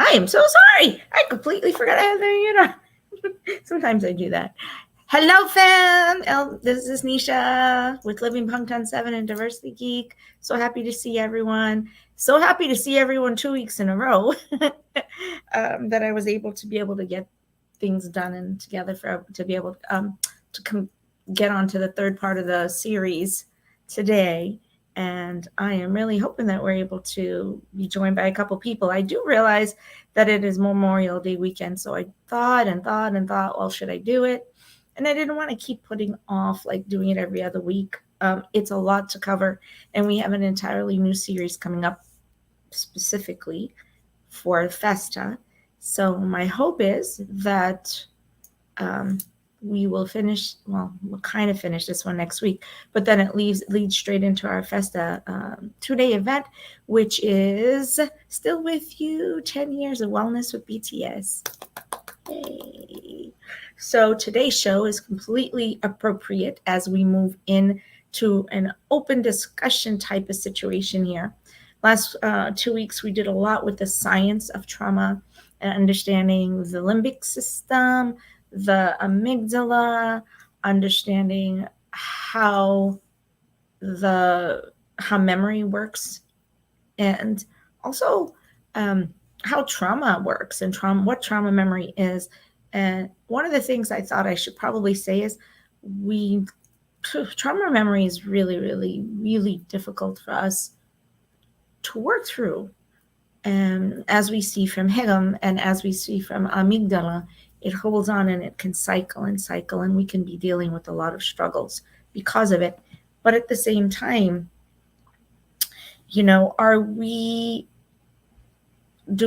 I am so sorry. I completely forgot I had the mute on. Sometimes I do that. Hello, fam. This is Nisha with Living Bangtan 7 and Diversity Geek. So happy to see everyone. So happy to see everyone 2 weeks in a row that I was able to get things done and together to be able to get onto the third part of the series today. And I am really hoping that we're able to be joined by a couple people. I do realize that it is Memorial Day weekend, so I thought, well, should I do it? And I didn't want to keep putting off like doing it every other week. It's a lot to cover, and we have an entirely new series coming up specifically for Festa. So my hope is that we will finish, well, we'll kind of finish this one next week, but then it leads straight into our Festa 2-day event, which is Still With You, 10 Years of Wellness with BTS. Yay. So today's show is completely appropriate as we move into an open discussion type of situation here. Last 2 weeks, we did a lot with the science of trauma and understanding the limbic system, the amygdala, understanding how memory works, and also how trauma works and what trauma memory is. And one of the things I thought I should probably say is trauma memory is really, really, really difficult for us to work through. And as we see from HAEGEUM and as we see from Amygdala, it holds on and it can cycle and cycle, and we can be dealing with a lot of struggles because of it. But at the same time, do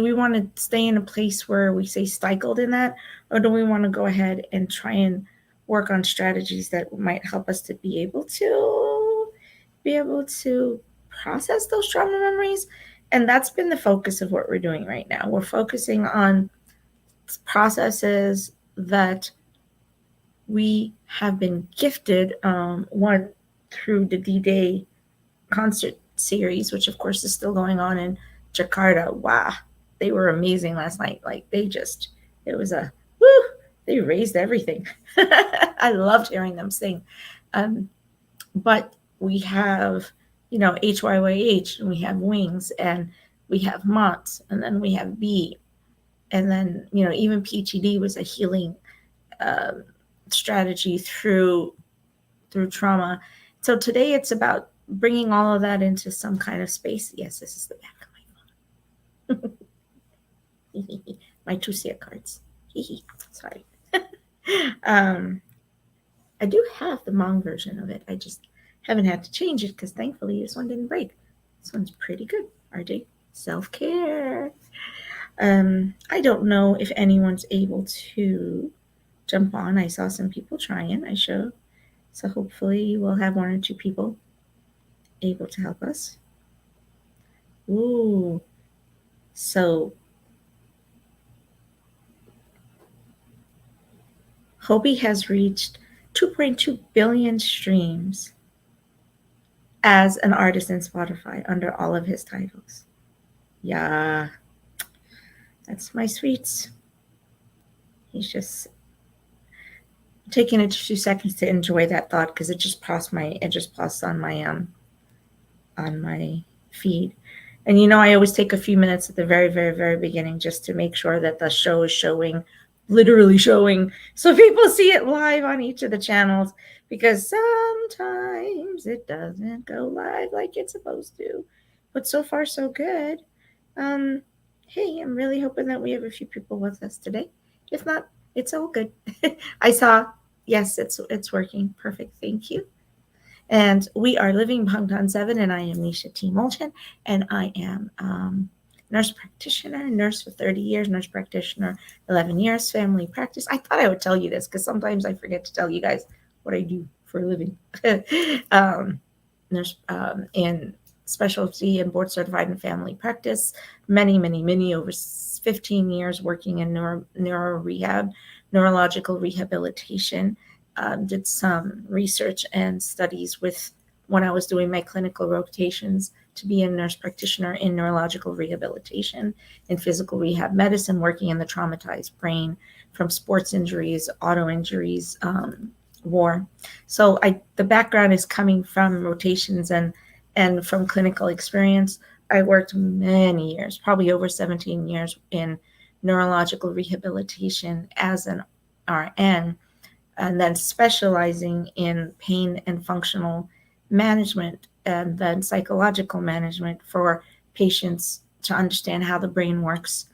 we want to stay in a place where we say cycled in that, or do we want to go ahead and try and work on strategies that might help us to be able to process those trauma memories? And that's been the focus of what we're doing right now. We're focusing on processes that we have been gifted, one through the D-Day concert series, which of course is still going on in Jakarta. Wow, they were amazing last night. Like they raised everything. I loved hearing them sing. But we have, HYYH, and we have Wings, and we have Mott's, and then we have B. And then, even PTD was a healing strategy through trauma. So today it's about bringing all of that into some kind of space. Yes, this is the back of my phone. My 2 SIA cards. Sorry. I do have the Hmong version of it. I just haven't had to change it because thankfully this one didn't break. This one's pretty good. RJ, self-care. I don't know if anyone's able to jump on. I saw some people trying. I showed. So hopefully we'll have 1 or 2 people able to help us. Ooh. So Hobie has reached 2.2 billion streams as an artist in Spotify under all of his titles. Yeah. That's my sweets. He's just taking a few seconds to enjoy that thought because it just paused on my feed. And I always take a few minutes at the very, very, very beginning just to make sure that the show is literally showing, so people see it live on each of the channels, because sometimes it doesn't go live like it's supposed to. But so far, so good. Hey, I'm really hoping that we have a few people with us today. If not, it's all good. I saw, yes, it's working. Perfect. Thank you. And we are Living Bangtan 7, and I am Nisha T. Molchen, and I am nurse practitioner, nurse for 30 years, nurse practitioner, 11 years, family practice. I thought I would tell you this because sometimes I forget to tell you guys what I do for a living. Nurse in specialty and board certified in family practice, many over 15 years working in neurological rehabilitation. Did some research and studies when I was doing my clinical rotations to be a nurse practitioner in neurological rehabilitation, in physical rehab medicine, working in the traumatized brain from sports injuries, auto injuries, war. So the background is coming from rotations and from clinical experience. I worked many years, probably over 17 years, in neurological rehabilitation as an RN, and then specializing in pain and functional management, and then psychological management for patients to understand how the brain works,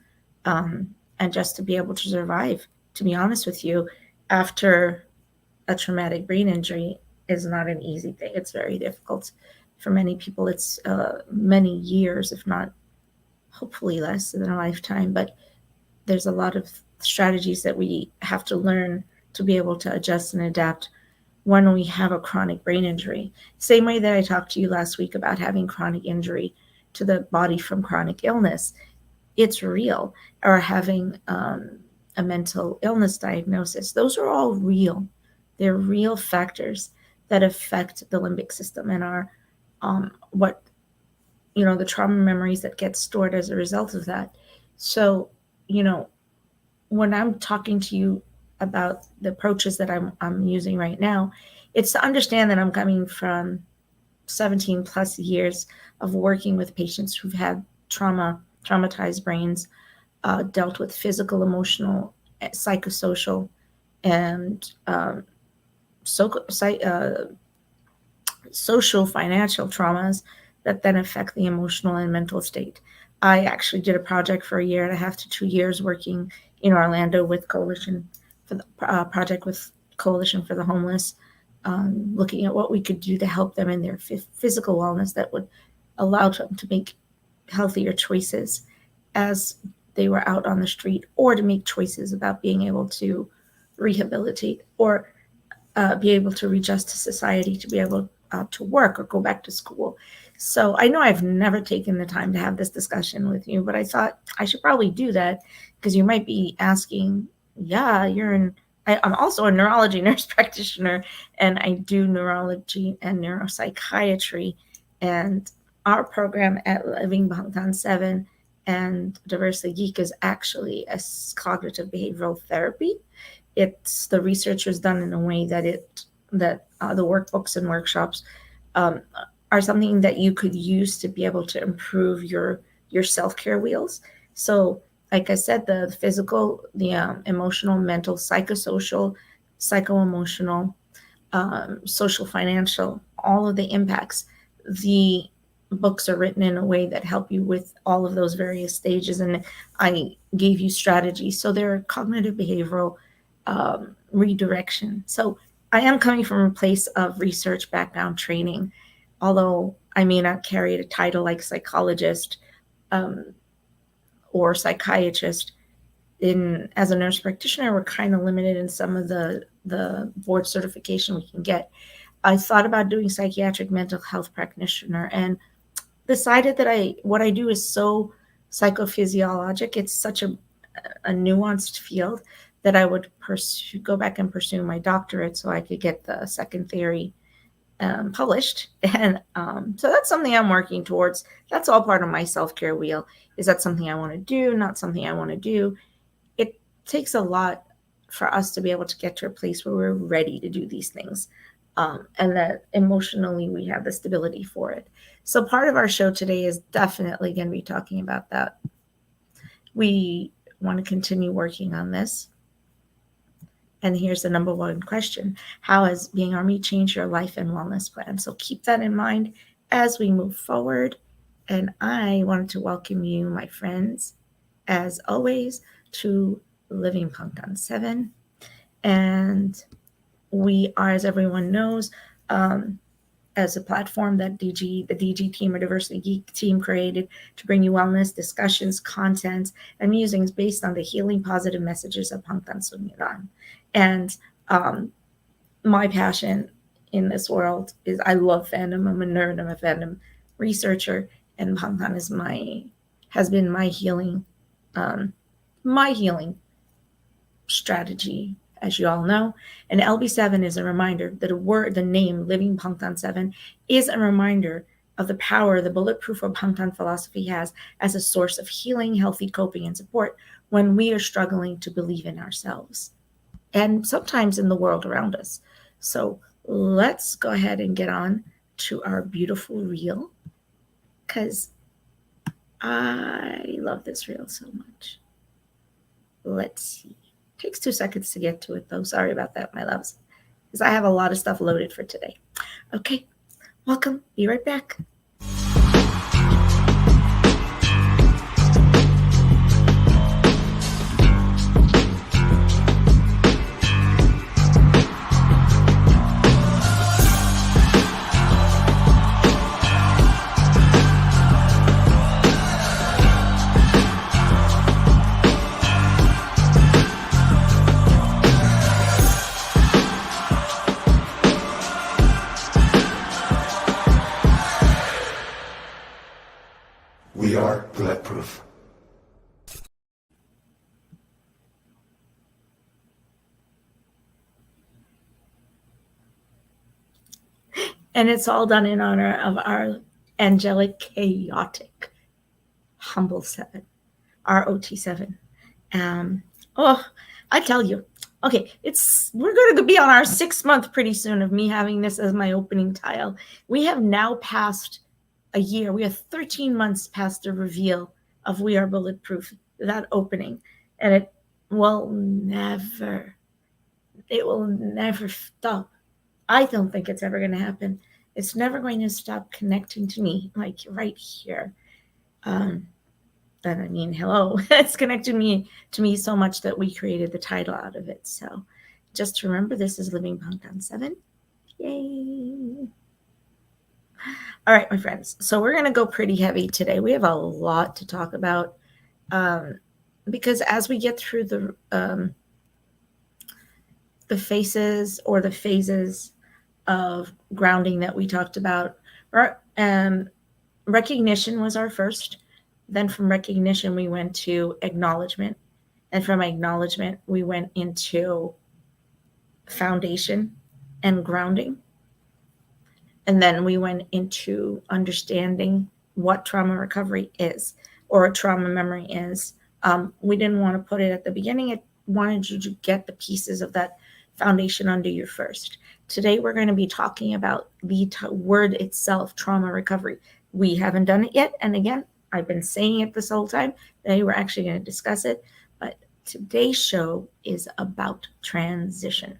and just to be able to survive. To be honest with you, after a traumatic brain injury is not an easy thing. It's very difficult. For many people, it's many years, if not hopefully less than a lifetime. But there's a lot of strategies that we have to learn to be able to adjust and adapt when we have a chronic brain injury. Same way that I talked to you last week about having chronic injury to the body from chronic illness. It's real. Or having a mental illness diagnosis. Those are all real. They're real factors that affect the limbic system and are what, the trauma memories that get stored as a result of that. So, when I'm talking to you about the approaches that I'm using right now, it's to understand that I'm coming from 17 plus years of working with patients who've had traumatized brains, dealt with physical, emotional, psychosocial, and social, financial traumas that then affect the emotional and mental state. I actually did a project for 1.5 to 2 years working in Orlando with Coalition for the project with Coalition for the Homeless, looking at what we could do to help them in their physical wellness that would allow them to make healthier choices as they were out on the street, or to make choices about being able to rehabilitate or be able to readjust to society, to be able to work or go back to school. So I know I've never taken the time to have this discussion with you, but I thought I should probably do that, because you might be asking, yeah, I'm also a neurology nurse practitioner, and I do neurology and neuropsychiatry. And our program at Living Bangtan 7 and Diversity Geek is actually a cognitive behavioral therapy. It's the research was done in a way that the workbooks and workshops are something that you could use to be able to improve your self-care wheels. So, like I said, the physical, the emotional, mental, psychosocial, psycho-emotional, social, financial, all of the impacts. The books are written in a way that help you with all of those various stages, and I gave you strategies. So they're cognitive behavioral redirection. So I am coming from a place of research background training, although I may not carry a title like psychologist or psychiatrist. As a nurse practitioner, we're kind of limited in some of the board certification we can get. I thought about doing psychiatric mental health practitioner and decided that what I do is so psychophysiologic. It's such a nuanced field that I would go back and pursue my doctorate so I could get the second theory published. And so that's something I'm working towards. That's all part of my self-care wheel. Is that something I want to do? Not something I want to do. It takes a lot for us to be able to get to a place where we're ready to do these things. And that emotionally we have the stability for it. So part of our show today is definitely going to be talking about that. We want to continue working on this. And here's the number one question. How has being Army changed your life and wellness plan? So keep that in mind as we move forward. And I wanted to welcome you, my friends, as always, to Living Bangtan 7. And we are, as everyone knows, as a platform that the DG team or Diversity Geek team created to bring you wellness, discussions, content, and musings based on the healing positive messages of Bangtan Sungiran. And my passion in this world is I love fandom. I'm a nerd. I'm a fandom researcher, and Bangtan has been my healing strategy, as you all know. And LB7 is a reminder that the name Living Bangtan 7 is a reminder of the power the bulletproof or Bangtan philosophy has as a source of healing, healthy coping, and support when we are struggling to believe in ourselves and sometimes in the world around us. So let's go ahead and get on to our beautiful reel, because I love this reel so much. Let's see. Takes 2 seconds to get to it, though. Sorry about that, my loves, because I have a lot of stuff loaded for today. Okay, welcome. Be right back. We are bulletproof. And it's all done in honor of our angelic, chaotic, humble 7, our OT7. I tell you, okay, we're going to be on our 6th month pretty soon of me having this as my opening tile. We have now passed a year. We have 13 months past the reveal of We Are Bulletproof, that opening, and it will never stop. I don't think it's ever going to happen. It's never going to stop connecting to me, like right here. Hello, it's connected to me so much that we created the title out of it. So just remember, this is Living Bangtan 7. Yay. All right, my friends. So we're going to go pretty heavy today. We have a lot to talk about because as we get through the phases or the phases of grounding that we talked about, recognition was our first. Then from recognition, we went to acknowledgement. And from acknowledgement, we went into foundation and grounding. And then we went into understanding what trauma recovery is, or a trauma memory is. We didn't want to put it at the beginning. It wanted you to get the pieces of that foundation under you first. Today, we're going to be talking about the word itself, trauma recovery. We haven't done it yet. And again, I've been saying it this whole time. Today, we're actually going to discuss it. But today's show is about transition.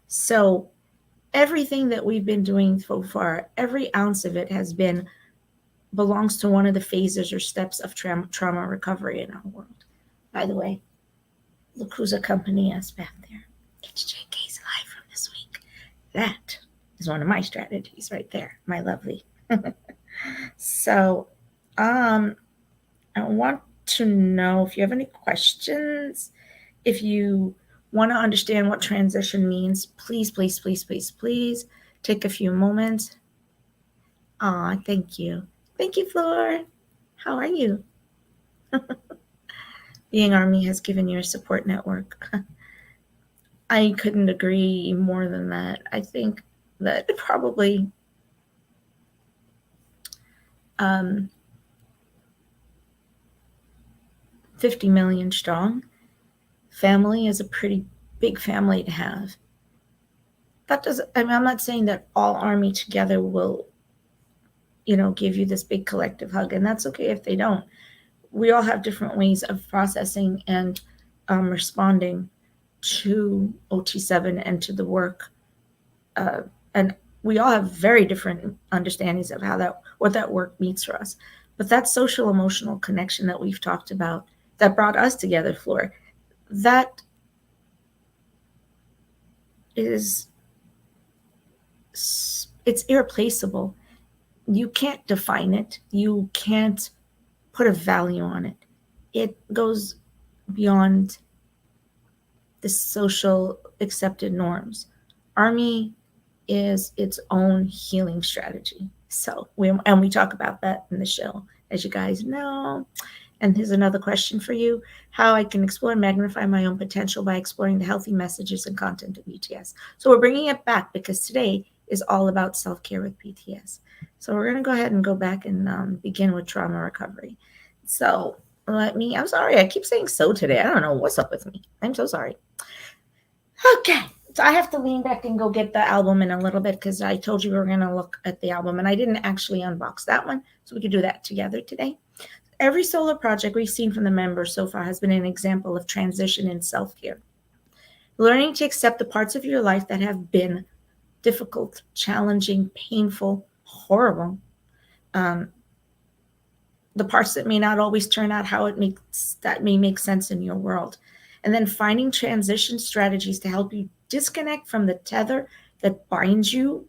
So everything that we've been doing so far, every ounce of it belongs to one of the phases or steps of trauma recovery in our world. By the way, look who's accompanying us back there. It's JK's live from this week. That is one of my strategies right there, my lovely. So, I want to know if you have any questions. If you want to understand what transition means, please take a few moments. Thank you. Thank you, Flor. How are you? Being Army has given you a support network. I couldn't agree more than that. I think that probably 50 million strong family is a pretty big family to have. I'm not saying that all Army together will, give you this big collective hug, and that's okay if they don't. We all have different ways of processing and responding to OT7 and to the work. And we all have very different understandings of what that work means for us. But that social emotional connection that we've talked about, that brought us together, Flor, that is, it's irreplaceable. You can't define it. You can't put a value on it. It goes beyond the social accepted norms. Army is its own healing strategy. So we talk about that in the show, as you guys know. And here's another question for you: how I can explore and magnify my own potential by exploring the healthy messages and content of BTS. So we're bringing it back because today is all about self-care with PTS. So we're going to go ahead and go back and begin with trauma recovery. So I'm sorry, I keep saying so today. I don't know what's up with me. I'm so sorry. Okay, so I have to lean back and go get the album in a little bit because I told you we were going to look at the album and I didn't actually unbox that one. So we could do that together today. Every solo project we've seen from the members so far has been an example of transition in self-care. Learning to accept the parts of your life that have been difficult, challenging, painful, horrible. The parts that may not always turn out how that may make sense in your world. And then finding transition strategies to help you disconnect from the tether that binds you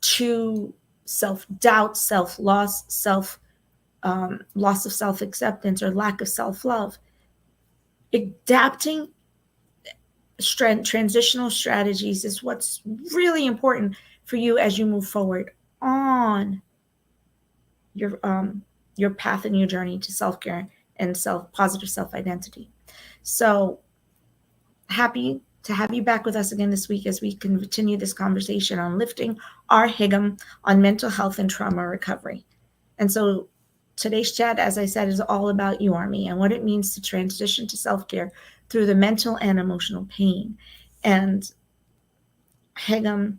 to self-doubt, self-loss, loss of self-acceptance, or lack of self-love. Adapting transitional strategies is what's really important for you as you move forward on your path and your journey to self-care and positive self-identity. So happy to have you back with us again this week as we continue this conversation on lifting our HAEGEUM on mental health and trauma recovery. And so today's chat, as I said, is all about you, Army, and what it means to transition to self-care through the mental and emotional pain. And HAEGEUM,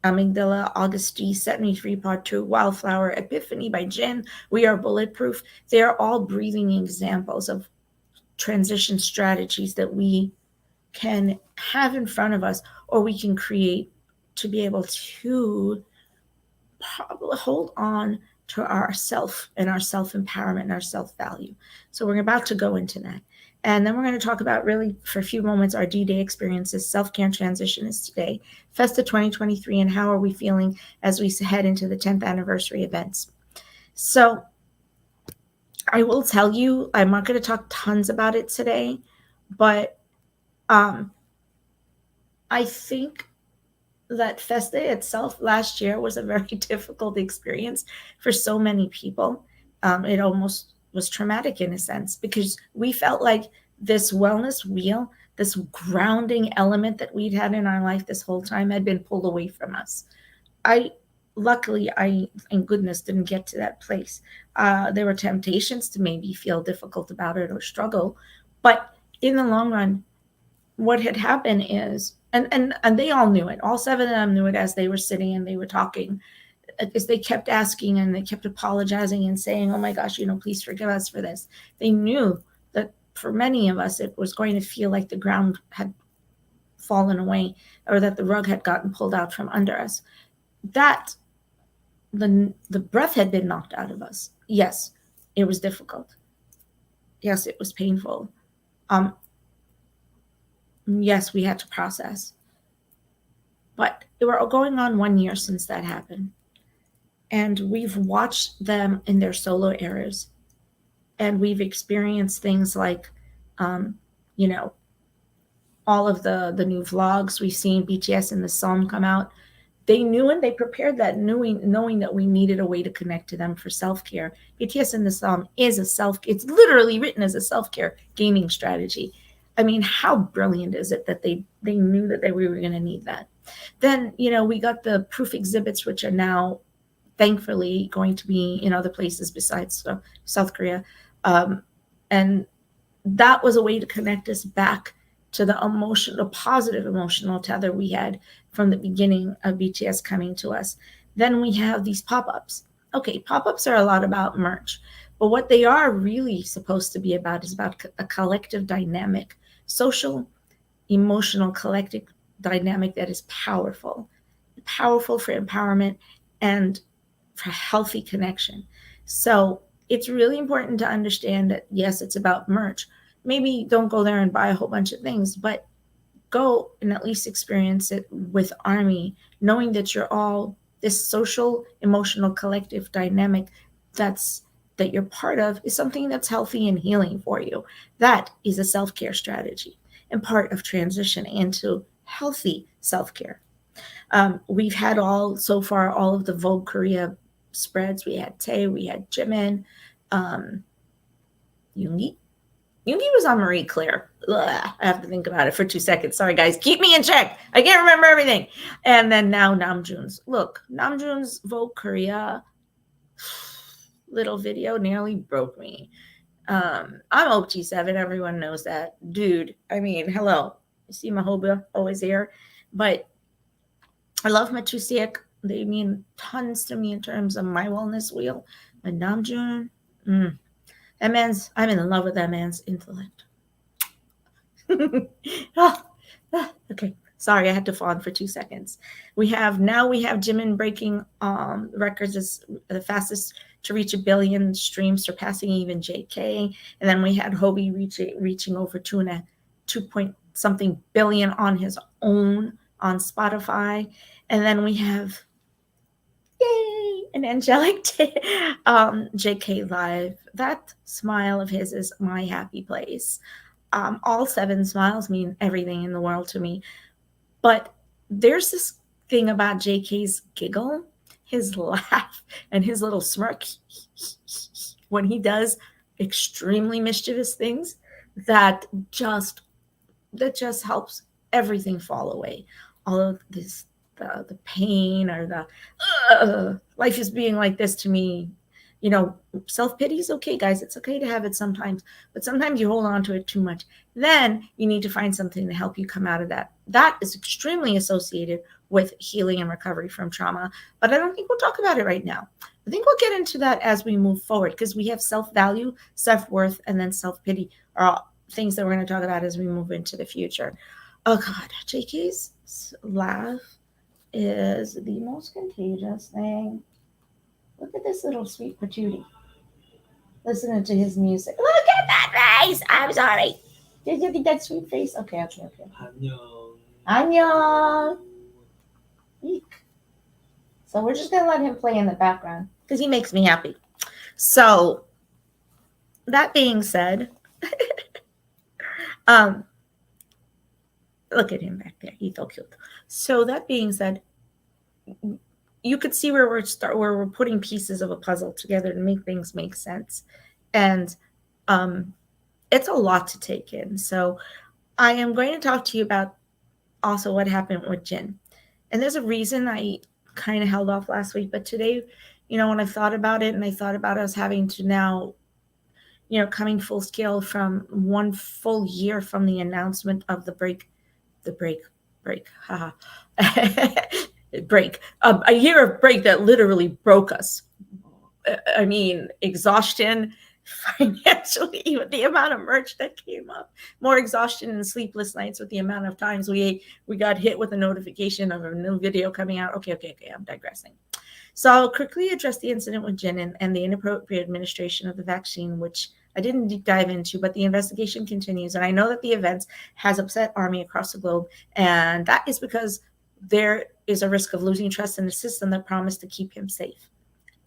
Amygdala, August G, Set Me Free Part 2, Wildflower, Epiphany by Jen, We Are Bulletproof. They are all breathing examples of transition strategies that we can have in front of us or we can create to be able to hold on to our self and our self-empowerment and our self-value. So we're about to go into that. And then we're going to talk about really for a few moments our DDAY experiences, self-care and transition is today, Festa 2023, and how are we feeling as we head into the 10th anniversary events. So I will tell you, I'm not going to talk tons about it today, but I think that Festa itself last year was a very difficult experience for so many people. It almost was traumatic in a sense because we felt like this wellness wheel, this grounding element that we'd had in our life this whole time had been pulled away from us. Luckily, thank goodness, didn't get to that place. There were temptations to maybe feel difficult about it or struggle, but in the long run, what had happened is, and they all knew it. All 7 of them knew it as they were sitting and they were talking, as they kept asking and they kept apologizing and saying, "Oh my gosh, please forgive us for this." They knew that for many of us, it was going to feel like the ground had fallen away or that the rug had gotten pulled out from under us. That the breath had been knocked out of us. Yes, it was difficult. Yes, it was painful. Yes, we had to process. But it were going on 1 year since that happened. And we've watched them in their solo eras. And we've experienced things like, all of the new vlogs. We've seen BTS and the song come out. They knew and they prepared that, knowing that we needed a way to connect to them for self-care. BTS in the song is it's literally written as a self-care gaming strategy. I mean, how brilliant is it that they knew that we were going to need that? Then, we got the proof exhibits, which are now thankfully going to be in other places besides South Korea. And that was a way to connect us back to the positive emotional tether we had from the beginning of BTS coming to us. Then we have these pop-ups. Okay, pop-ups are a lot about merch, but what they are really supposed to be about is about a collective dynamic, social, emotional, collective dynamic that is powerful for empowerment and for healthy connection. So it's really important to understand that, yes, it's about merch. Maybe don't go there and buy a whole bunch of things, but go and at least experience it with Army, knowing that you're all this social, emotional, collective dynamic that you're part of is something that's healthy and healing for you. That is a self-care strategy and part of transitioning into healthy self-care. We've had all of the Vogue Korea spreads. We had Tae, we had Jimin, Yoongi. Yoongi was on Marie Claire. Ugh, I have to think about it for 2 seconds. Sorry, guys. Keep me in check. I can't remember everything. And then now Namjoon's. Look, Namjoon's Vogue Korea little video nearly broke me. I'm OT7. Everyone knows that. Dude, I mean, hello. You see Mahoba always here. But I love Matusiak. They mean tons to me in terms of my wellness wheel. But Namjoon, I'm in love with that man's intellect. Okay. Sorry, I had to fawn for 2 seconds. We have Jimin breaking records as the fastest to reach 1 billion streams, surpassing even JK. And then we had Hobie reaching over 2 point something billion on his own on Spotify. And then we have an angelic JK live. That smile of his is my happy place. All 7 smiles mean everything in the world to me. But there's this thing about JK's giggle, his laugh, and his little smirk when he does extremely mischievous things that just helps everything fall away. All of this, the pain or the life is being like this to me. You know, self-pity is okay, guys. It's okay to have it sometimes, but sometimes you hold on to it too much. Then you need to find something to help you come out of that. That is extremely associated with healing and recovery from trauma, but I don't think we'll talk about it right now. I think we'll get into that as we move forward, because we have self-value, self-worth, and then self-pity are all things that we're going to talk about as we move into the future. Oh God, JK's laugh is the most contagious thing. Look at this little sweet patootie. Listening to his music. Look at that face. I'm sorry. Did you get that sweet face? Okay. Annyeong. Eek. So we're just going to let him play in the background because he makes me happy. So that being said, look at him back there. He's so cute. So that being said, you could see where we're putting pieces of a puzzle together to make things make sense. And it's a lot to take in. So I am going to talk to you about also what happened with Jin. And there's a reason I kind of held off last week, but today, when I thought about it and I thought about us having to now, coming full scale from 1 full year from the announcement of the break, haha. Break, a year of break that literally broke us. I mean, exhaustion financially with the amount of merch that came up, more exhaustion and sleepless nights with the amount of times we got hit with a notification of a new video coming out. Okay, I'm digressing. So I'll quickly address the incident with Jin and the inappropriate administration of the vaccine, which I didn't deep dive into, but the investigation continues. And I know that the events has upset ARMY across the globe, and that is because there is a risk of losing trust in the system that promised to keep him safe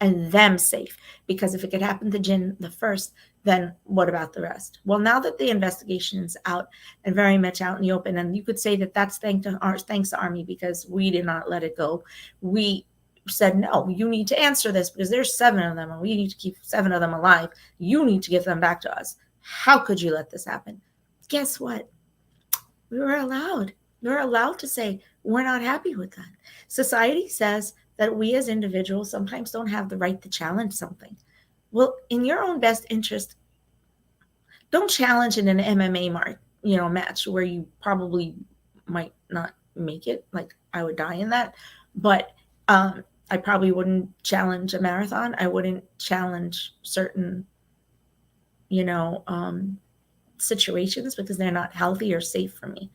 and them safe. Because if it could happen to Jin the first, then what about the rest? Well, now that the investigation is out and very much out in the open, and you could say that that's thanks to ARMY because we did not let it go. We said, no, you need to answer this because there's 7 of them and we need to keep 7 of them alive. You need to give them back to us. How could you let this happen? Guess what? We were allowed. We're allowed to say, we're not happy with that. Society says that we as individuals sometimes don't have the right to challenge something. Well, in your own best interest, don't challenge in an MMA match where you probably might not make it. Like, I would die in that. But I probably wouldn't challenge a marathon. I wouldn't challenge certain, situations because they're not healthy or safe for me.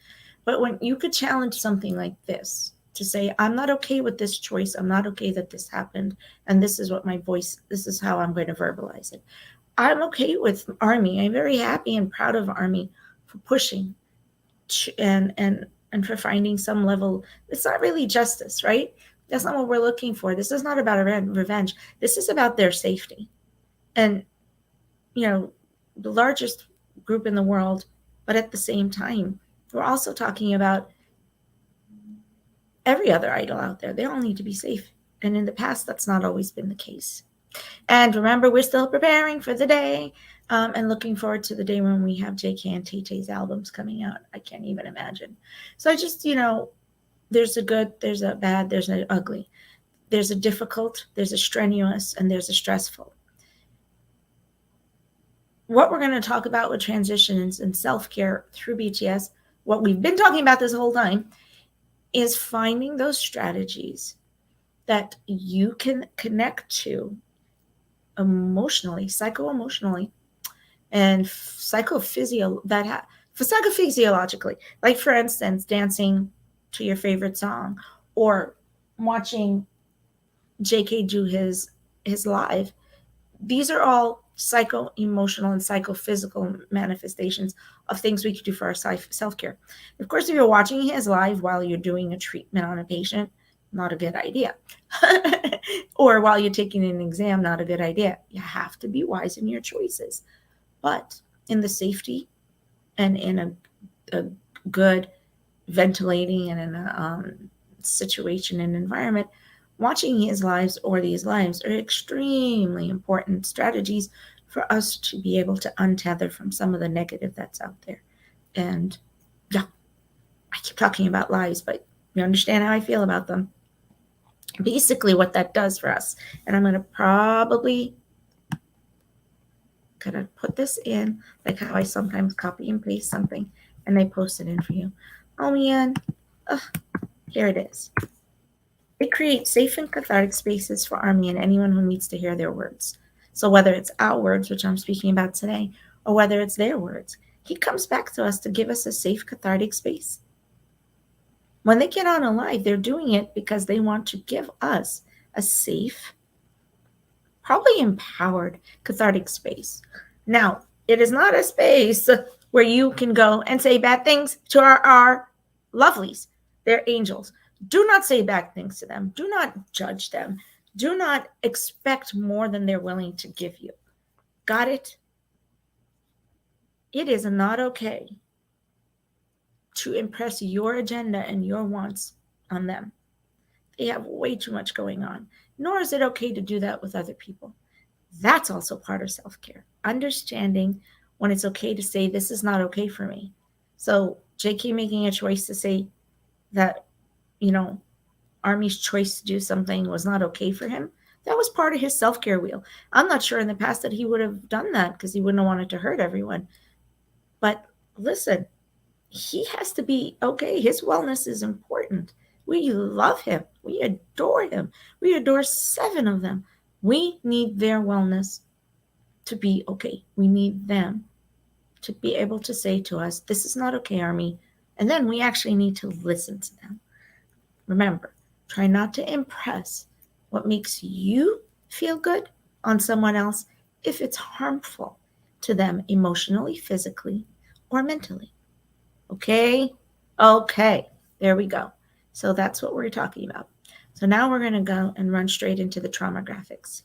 But when you could challenge something like this to say, I'm not okay with this choice. I'm not okay that this happened. And this is what this is how I'm going to verbalize it. I'm okay with ARMY. I'm very happy and proud of ARMY for pushing and for finding some level. It's not really justice, right? That's not what we're looking for. This is not about revenge. This is about their safety. And, the largest group in the world, but at the same time, we're also talking about every other idol out there. They all need to be safe. And in the past, that's not always been the case. And remember, we're still preparing for the day And looking forward to the day when we have JK and TJ's albums coming out. I can't even imagine. So I just, there's a good, there's a bad, there's an ugly. There's a difficult, there's a strenuous, and there's a stressful. What we're going to talk about with transitions and self-care through BTS, what we've been talking about this whole time, is finding those strategies that you can connect to emotionally, psycho-emotionally, and psychophysiologically. Like, for instance, dancing to your favorite song, or watching JK do his live. These are all psycho-emotional and psychophysical manifestations of things we could do for our self-care. Of course, if you're watching his live while you're doing a treatment on a patient, not a good idea. Or while you're taking an exam, not a good idea. You have to be wise in your choices. But in the safety and in a good ventilating and in a situation and environment, watching his lives or these lives are extremely important strategies for us to be able to untether from some of the negative that's out there. And yeah, I keep talking about lives, but you understand how I feel about them. Basically what that does for us, and I'm going to probably put this in, like how I sometimes copy and paste something and I post it in for you. Oh man, here it is. It creates safe and cathartic spaces for ARMY and anyone who needs to hear their words. So whether it's our words, which I'm speaking about today, or whether it's their words, he comes back to us to give us a safe, cathartic space. When they get on a live, they're doing it because they want to give us a safe, probably empowered, cathartic space. Now, it is not a space where you can go and say bad things to our lovelies. They're angels. Do not say bad things to them. Do not judge them. Do not expect more than they're willing to give you. Got it? It is not okay to impress your agenda and your wants on them. They have way too much going on. Nor is it okay to do that with other people. That's also part of self-care. Understanding when it's okay to say, this is not okay for me. So JK making a choice to say that, ARMY's choice to do something was not okay for him, that was part of his self-care wheel. I'm not sure in the past that he would have done that because he wouldn't have wanted to hurt everyone. But listen, he has to be okay. His wellness is important. We love him. We adore him. We adore 7 of them. We need their wellness to be okay. We need them to be able to say to us, this is not okay, ARMY. And then we actually need to listen to them. Remember, try not to impress what makes you feel good on someone else if it's harmful to them emotionally, physically, or mentally. Okay? Okay. There we go. So that's what we're talking about. So now we're going to go and run straight into the trauma graphics.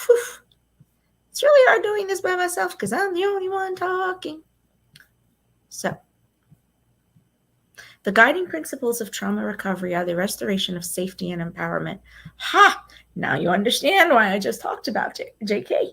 Whew. It's really hard doing this by myself because I'm the only one talking. So, the guiding principles of trauma recovery are the restoration of safety and empowerment. Ha! Now you understand why I just talked about JK.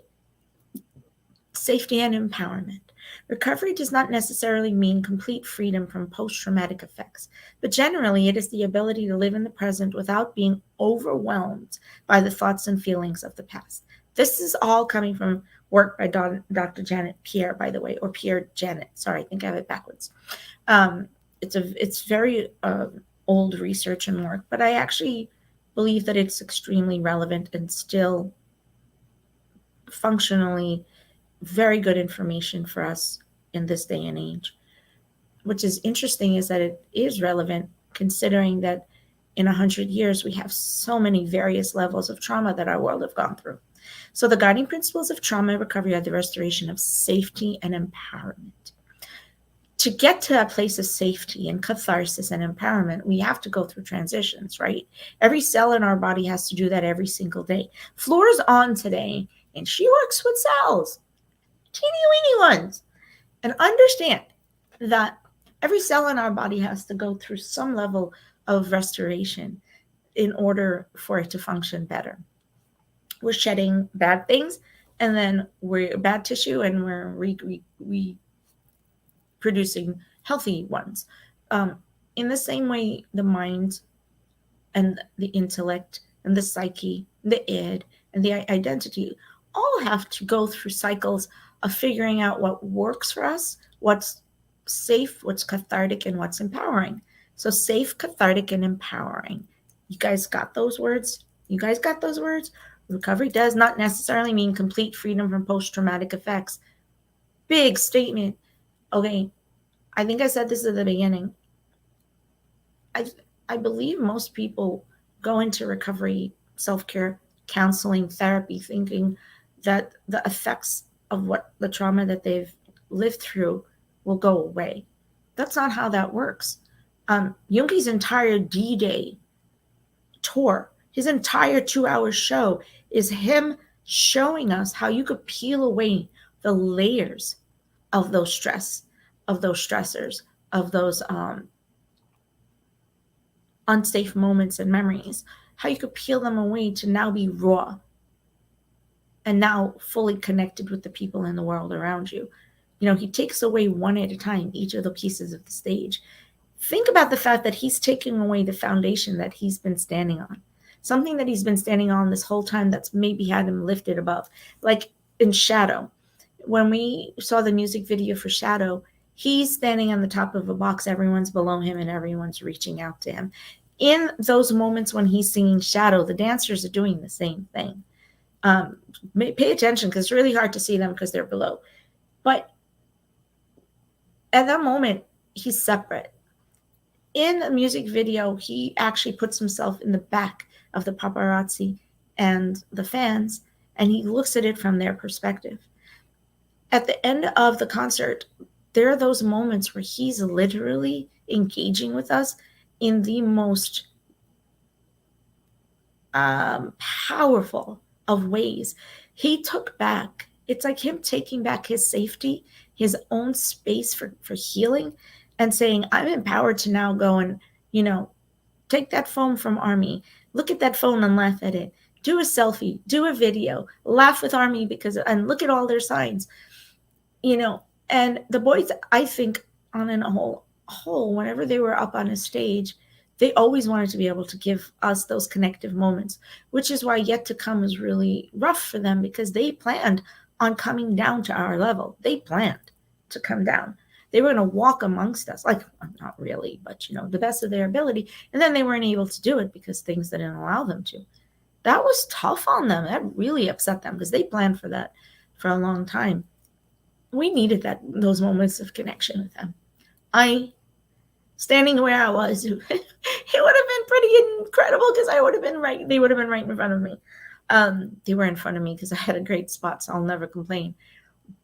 Safety and empowerment. Recovery does not necessarily mean complete freedom from post-traumatic effects, but generally it is the ability to live in the present without being overwhelmed by the thoughts and feelings of the past. This is all coming from work by Dr. Janet Pierre, by the way, or Pierre Janet. Sorry, I think I have it backwards. It's very old research and work, but I actually believe that it's extremely relevant and still functionally very good information for us in this day and age. Which is interesting is that it is relevant considering that in 100 years we have so many various levels of trauma that our world have gone through. So the guiding principles of trauma recovery are the restoration of safety and empowerment. To get to a place of safety and catharsis and empowerment, we have to go through transitions, right? Every cell in our body has to do that every single day. Floor's on today, and she works with cells, teeny weeny ones. And understand that every cell in our body has to go through some level of restoration in order for it to function better. We're shedding bad things. and then we're bad tissue, and we're producing healthy ones. In the same way, the mind and the intellect and the psyche, the id, and the identity all have to go through cycles of figuring out what works for us, what's safe, what's cathartic, and what's empowering. So, safe, cathartic, and empowering. You guys got those words? You guys got those words? Recovery does not necessarily mean complete freedom from post traumatic effects. Big statement. Okay, I think I said this at the beginning. I believe most people go into recovery, self-care, counseling, therapy, thinking that the effects of what the trauma that they've lived through will go away. That's not how that works. Jungi's entire D-Day tour, his entire 2-hour show, is him showing us how you could peel away the layers of those stress, of those stressors, of those unsafe moments and memories, how you could peel them away to now be raw and now fully connected with the people in the world around you. You know, he takes away one at a time each of the pieces of the stage. Think about the fact that he's taking away the foundation that he's been standing on, something that he's been standing on this whole time that's maybe had him lifted above. Like in Shadow, when we saw the music video for Shadow, he's standing on the top of a box, everyone's below him, and everyone's reaching out to him. In those moments when he's singing Shadow, the dancers are doing the same thing. Pay attention, because it's really hard to see them because they're below. But at that moment, he's separate. In the music video, he actually puts himself in the back of the paparazzi and the fans, and he looks at it from their perspective. At the end of the concert, there are those moments where he's literally engaging with us in the most powerful of ways. He took back, it's like him taking back his safety, his own space for healing, and saying, I'm empowered to now go and, you know, take that phone from Army, look at that phone and laugh at it, do a selfie, do a video, laugh with Army and look at all their signs, you know. And the boys, I think, on a whole, whenever they were up on a stage, they always wanted to be able to give us those connective moments, which is why Yet to Come is really rough for them, because they planned on coming down to our level. They planned to come down. They were going to walk amongst us, like, not really, but, you know, the best of their ability. And then they weren't able to do it because things didn't allow them to. That was tough on them. That really upset them, because they planned for that for a long time. We needed those moments of connection with them. Standing where I was, it would have been pretty incredible, because I would have been right. They would have been right in front of me. They were in front of me because I had a great spot, so I'll never complain.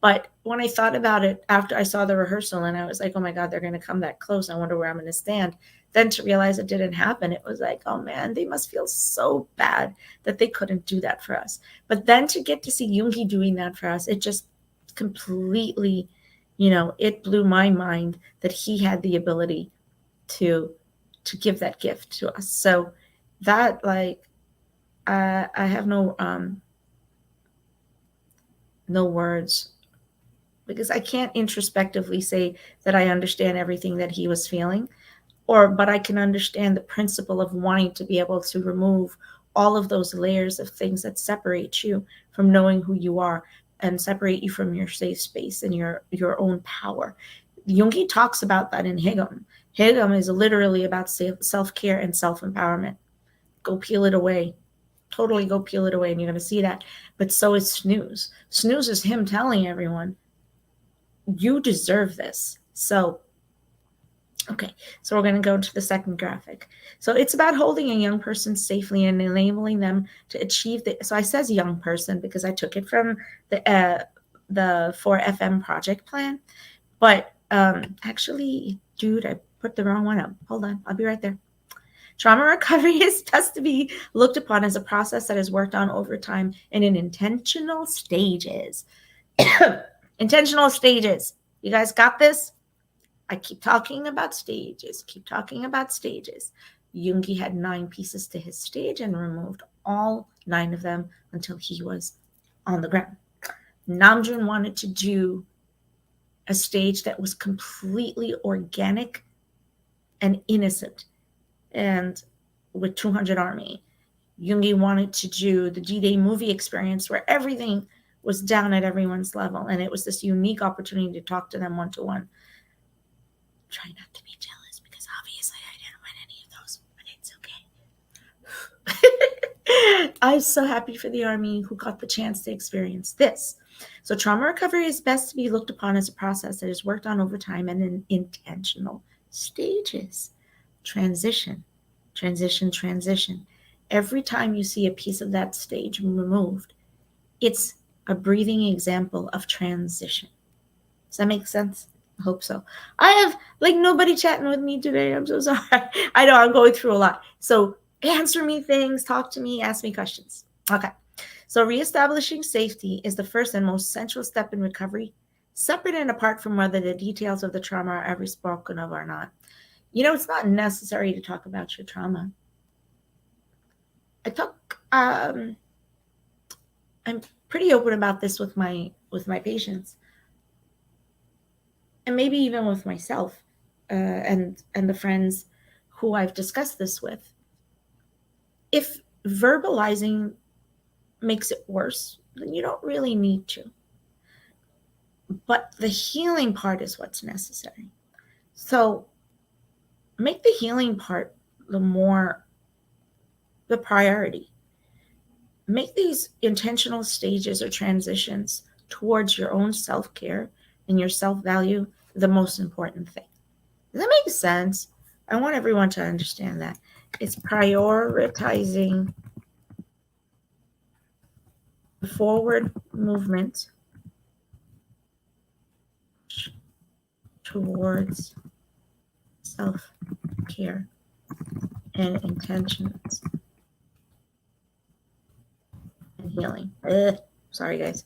But when I thought about it after I saw the rehearsal, and I was like, oh my God, they're going to come that close. I wonder where I'm going to stand. Then to realize it didn't happen, it was like, oh man, they must feel so bad that they couldn't do that for us. But then to get to see Jungi doing that for us, it just completely, you know, it blew my mind that he had the ability to give that gift to us. So that, like, I have no words, because I can't introspectively say that I understand everything that he was feeling, but I can understand the principle of wanting to be able to remove all of those layers of things that separate you from knowing who you are and separate you from your safe space and your own power. Jungi talks about that in HAEGEUM. HAEGEUM is literally about self-care and self-empowerment. Go peel it away. Totally go peel it away, and you're going to see that. But so is snooze. Snooze is him telling everyone, you deserve this. So, okay, so we're going to go to the second graphic. So it's about holding a young person safely and enabling them to achieve so I says young person because I took it from the 4FM project plan. But actually, dude, I put the wrong one up. Hold on, I'll be right there. Trauma recovery is best to be looked upon as a process that is worked on over time and in intentional stages. Intentional stages. You guys got this? I keep talking about stages. Jungi had 9 pieces to his stage and removed all 9 of them until he was on the ground. Namjoon wanted to do a stage that was completely organic and innocent, and with 200 Army. Yoongi wanted to do the D-Day movie experience where everything was down at everyone's level, and it was this unique opportunity to talk to them one-to-one. Try not to be jealous because obviously I didn't win any of those, but it's okay. I'm so happy for the Army who got the chance to experience this. So trauma recovery is best to be looked upon as a process that is worked on over time and in intentional stages. Transition, transition, transition. Every time you see a piece of that stage removed, it's a breathing example of transition. Does that make sense? I hope so. I have like nobody chatting with me today. I'm so sorry. I know I'm going through a lot. So answer me things, talk to me, ask me questions. Okay. So reestablishing safety is the first and most central step in recovery, separate and apart from whether the details of the trauma are ever spoken of or not. You know, it's not necessary to talk about your trauma. I'm pretty open about this with my patients, and maybe even with myself, and the friends who I've discussed this with. If verbalizing makes it worse, then you don't really need to. But the healing part is what's necessary. So make the healing part the priority. Make these intentional stages or transitions towards your own self-care and your self-value the most important thing. Does that make sense? I want everyone to understand that. It's prioritizing the forward movement towards self-care and intentions and healing. Sorry, guys.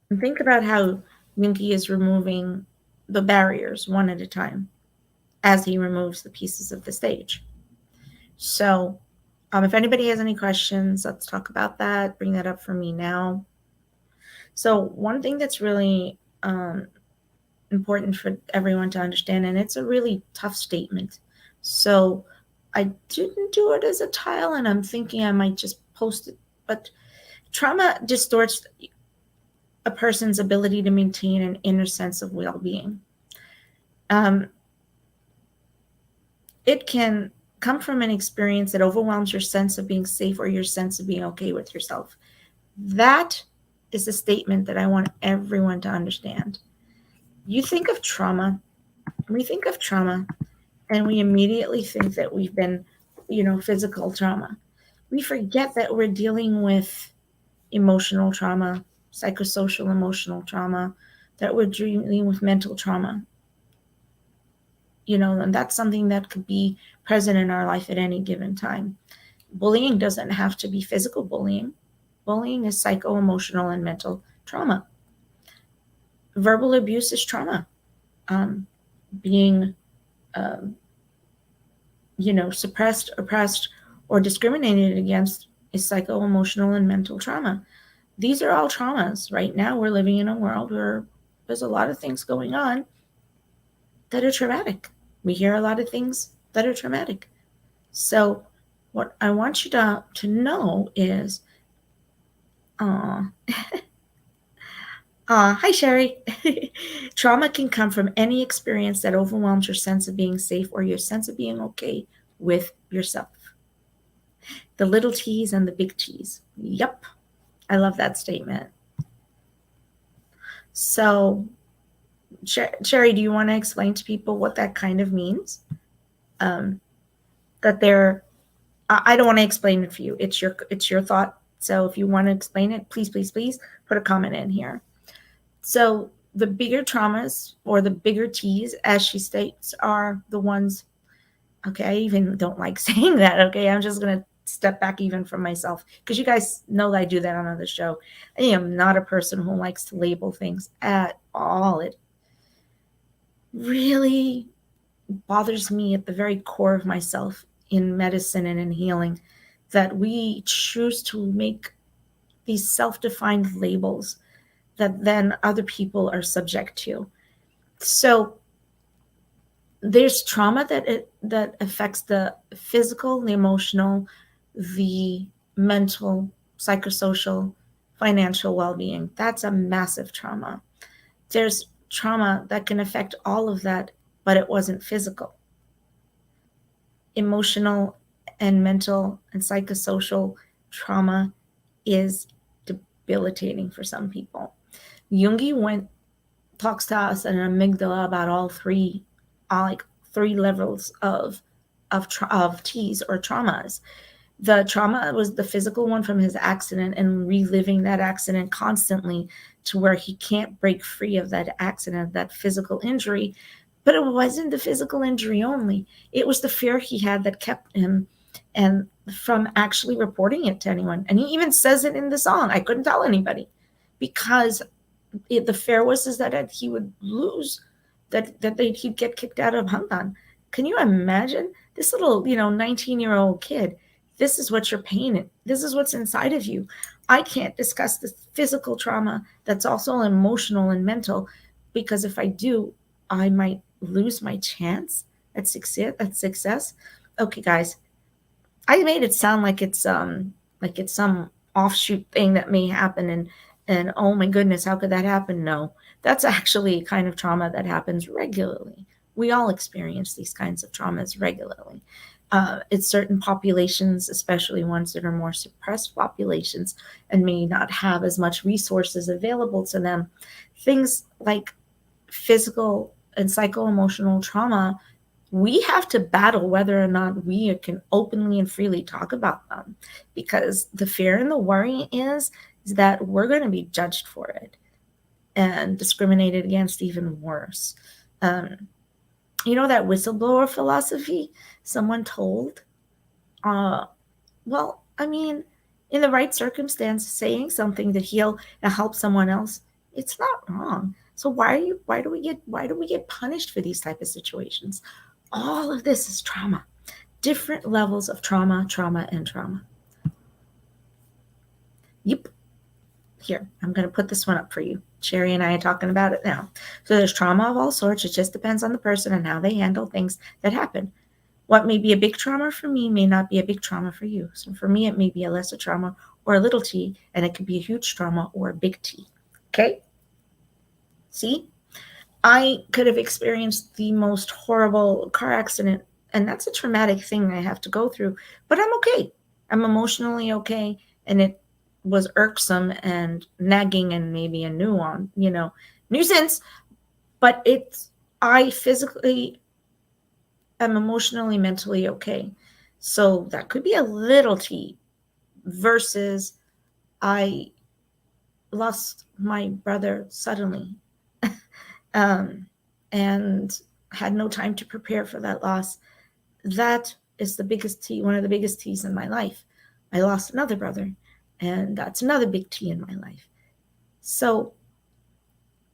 And think about how Yoongi is removing the barriers one at a time as he removes the pieces of the stage. So if anybody has any questions, let's talk about that. Bring that up for me now. So one thing that's really important for everyone to understand, and it's a really tough statement. So I didn't do it as a tile, and I'm thinking I might just post it. But trauma distorts a person's ability to maintain an inner sense of well-being. It can come from an experience that overwhelms your sense of being safe or your sense of being okay with yourself. That is a statement that I want everyone to understand. You think of trauma, we think of trauma, and we immediately think that we've been, physical trauma. We forget that we're dealing with emotional trauma, psychosocial emotional trauma, that we're dealing with mental trauma. And that's something that could be present in our life at any given time. Bullying doesn't have to be physical bullying. Bullying is psycho-emotional and mental trauma. Verbal abuse is trauma. Being, suppressed, oppressed, or discriminated against is psycho-emotional and mental trauma. These are all traumas. Right now, we're living in a world where there's a lot of things going on that are traumatic. We hear a lot of things that are traumatic. So what I want you to know is, hi, Sherry. Trauma can come from any experience that overwhelms your sense of being safe or your sense of being okay with yourself. The little T's and the big T's. Yep. I love that statement. So, Sherry, do you want to explain to people what that kind of means? That they're, I don't want to explain it for you. It's your thought. So if you want to explain it, please, please, please put a comment in here. So the bigger traumas or the bigger T's, as she states, are the ones, okay, I even don't like saying that, okay? I'm just going to step back even from myself because you guys know that I do that on another show. I am not a person who likes to label things at all. It really bothers me at the very core of myself in medicine and in healing that we choose to make these self-defined labels that then other people are subject to. So there's trauma that affects the physical, the emotional, the mental, psychosocial, financial well-being. That's a massive trauma. There's trauma that can affect all of that, but it wasn't physical. Emotional and mental and psychosocial trauma is debilitating for some people. Jungi talks to us in Amygdala about all three, like three levels of T's or traumas. The trauma was the physical one from his accident and reliving that accident constantly to where he can't break free of that accident, that physical injury. But it wasn't the physical injury only. It was the fear he had that kept him and from actually reporting it to anyone. And he even says it in the song. I couldn't tell anybody because the fear was is that he would lose, that he'd get kicked out of Bangtan. Can you imagine this little 19-year-old kid? This is what you're painting. This is what's inside of you. I can't discuss the physical trauma that's also emotional and mental, because if I do, I might lose my chance at success. Okay, guys, I made it sound like it's some offshoot thing that may happen, and oh my goodness, how could that happen? No, that's actually a kind of trauma that happens regularly. We all experience these kinds of traumas regularly. It's certain populations, especially ones that are more suppressed populations and may not have as much resources available to them. Things like physical and psycho-emotional trauma, we have to battle whether or not we can openly and freely talk about them, because the fear and the worry is that we're going to be judged for it and discriminated against even worse. That whistleblower philosophy someone told, well, I mean, in the right circumstance, saying something to heal and help someone else, it's not wrong. So why do we get punished for these type of situations? All of this is trauma. Different levels of trauma. Yep. Here, I'm going to put this one up for you. Sherry and I are talking about it now. So there's trauma of all sorts. It just depends on the person and how they handle things that happen. What may be a big trauma for me may not be a big trauma for you. So for me, it may be a lesser trauma or a little t, and it could be a huge trauma or a big T. Okay? See? I could have experienced the most horrible car accident, and that's a traumatic thing I have to go through, but I'm okay. I'm emotionally okay, and it was irksome and nagging and maybe a nuisance, but I physically am emotionally, mentally okay. So that could be a little T versus I lost my brother suddenly and had no time to prepare for that loss. That is the biggest T, one of the biggest T's in my life. I lost another brother, and that's another big T in my life. So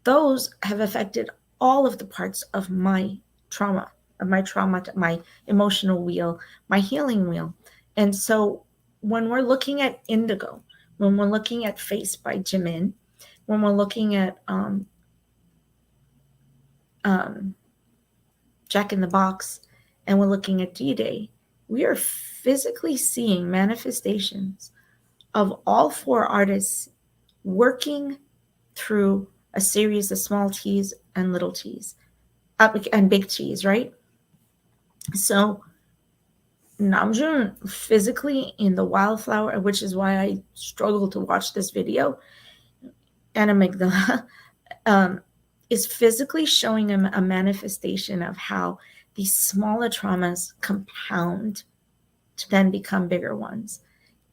those have affected all of the parts of my trauma, my emotional wheel, my healing wheel. And so when we're looking at Indigo, when we're looking at Face by Jimin, when we're looking at Jack in the Box, and we're looking at D-Day, we are physically seeing manifestations of all four artists working through a series of small T's and little T's and big T's, right? So Namjoon physically in the Wildflower, which is why I struggle to watch this video, and Amygdala, is physically showing him a manifestation of how these smaller traumas compound to then become bigger ones.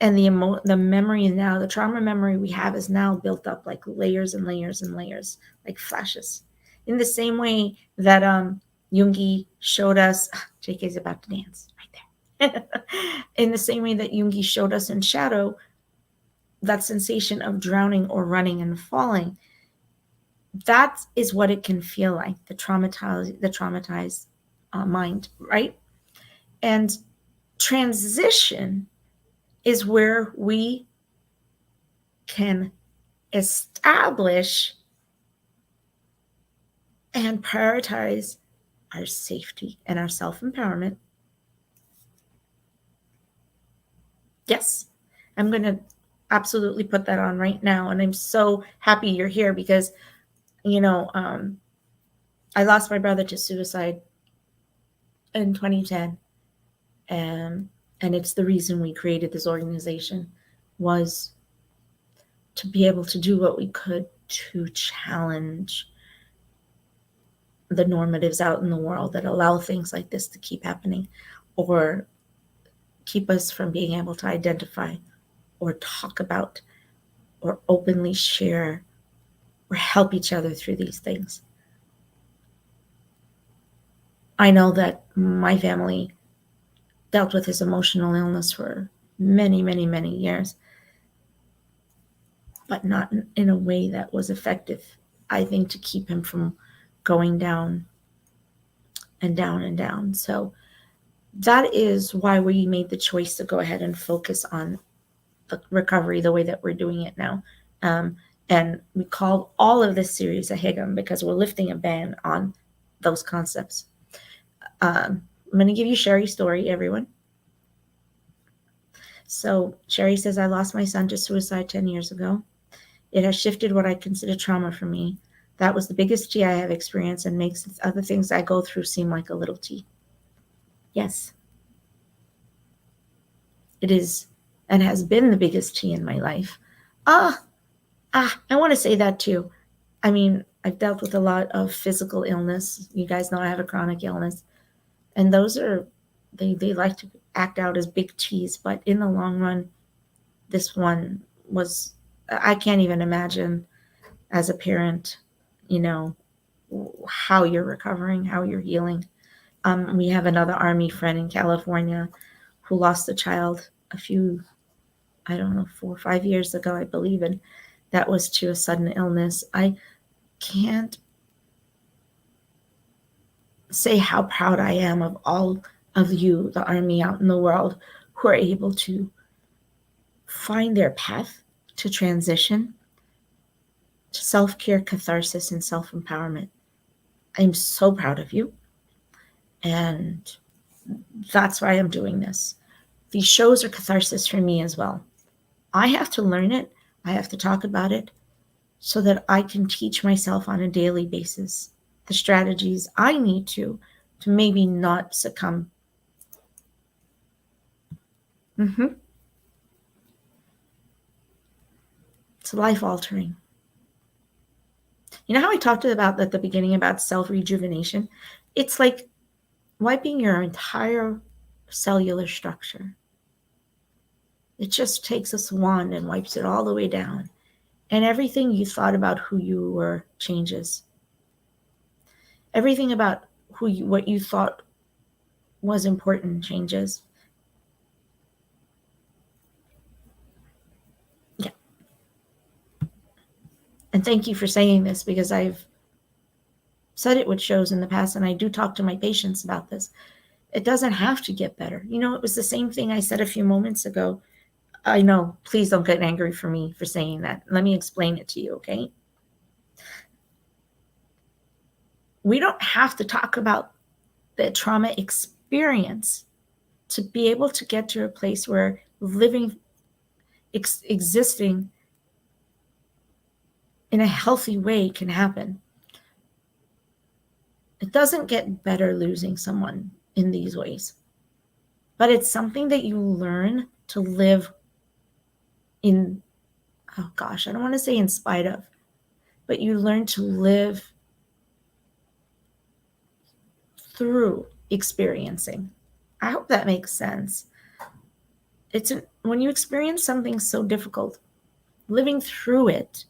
And the memory now, the trauma memory we have is now built up like layers and layers and layers, like flashes. In the same way that Jungi showed us, JK's about to dance right there. In the same way that Jungi showed us in Shadow, that sensation of drowning or running and falling, that is what it can feel like, the traumatized mind, right? And transition is where we can establish and prioritize our safety and our self-empowerment. Yes, I'm going to absolutely put that on right now. And I'm so happy you're here because, I lost my brother to suicide in 2010. And it's the reason we created this organization, was to be able to do what we could to challenge the normatives out in the world that allow things like this to keep happening, or keep us from being able to identify or talk about or openly share or help each other through these things. I know that my family dealt with his emotional illness for many, many, many years, but not in a way that was effective, I think, to keep him from going down and down and down. So that is why we made the choice to go ahead and focus on the recovery the way that we're doing it now. And we called all of this series a HAEGEUM because we're lifting a ban on those concepts. I'm going to give you Sherry's story, everyone. So Sherry says, I lost my son to suicide 10 years ago. It has shifted what I consider trauma for me. That was the biggest T I have experienced and makes other things I go through seem like a little T. Yes. It is and has been the biggest T in my life. I want to say that too. I mean, I've dealt with a lot of physical illness. You guys know I have a chronic illness. And those are, they like to act out as big T's. But in the long run, this one was, I can't even imagine as a parent, how you're recovering, how you're healing. We have another Army friend in California who lost a child a few, 4 or 5 years ago, I believe, and that was to a sudden illness. I can't say how proud I am of all of you, the Army out in the world, who are able to find their path to transition to self-care, catharsis, and self-empowerment. I'm so proud of you. And that's why I'm doing this. These shows are catharsis for me as well. I have to learn it. I have to talk about it so that I can teach myself on a daily basis the strategies I need to maybe not succumb. It's life-altering. You know how I talked about at the beginning about self-rejuvenation? It's like wiping your entire cellular structure. It just takes a wand and wipes it all the way down. And everything you thought about who you were changes. Everything about what you thought was important changes. Yeah. And thank you for saying this, because I've said it with shows in the past, and I do talk to my patients about this. It doesn't have to get better. It was the same thing I said a few moments ago. I know, please don't get angry for me for saying that. Let me explain it to you, okay? We don't have to talk about the trauma experience to be able to get to a place where living, existing in a healthy way can happen. It doesn't get better losing someone in these ways, but it's something that you learn to live in, I don't want to say in spite of, but you learn to live through experiencing. I hope that makes sense. When you experience something so difficult, living through it,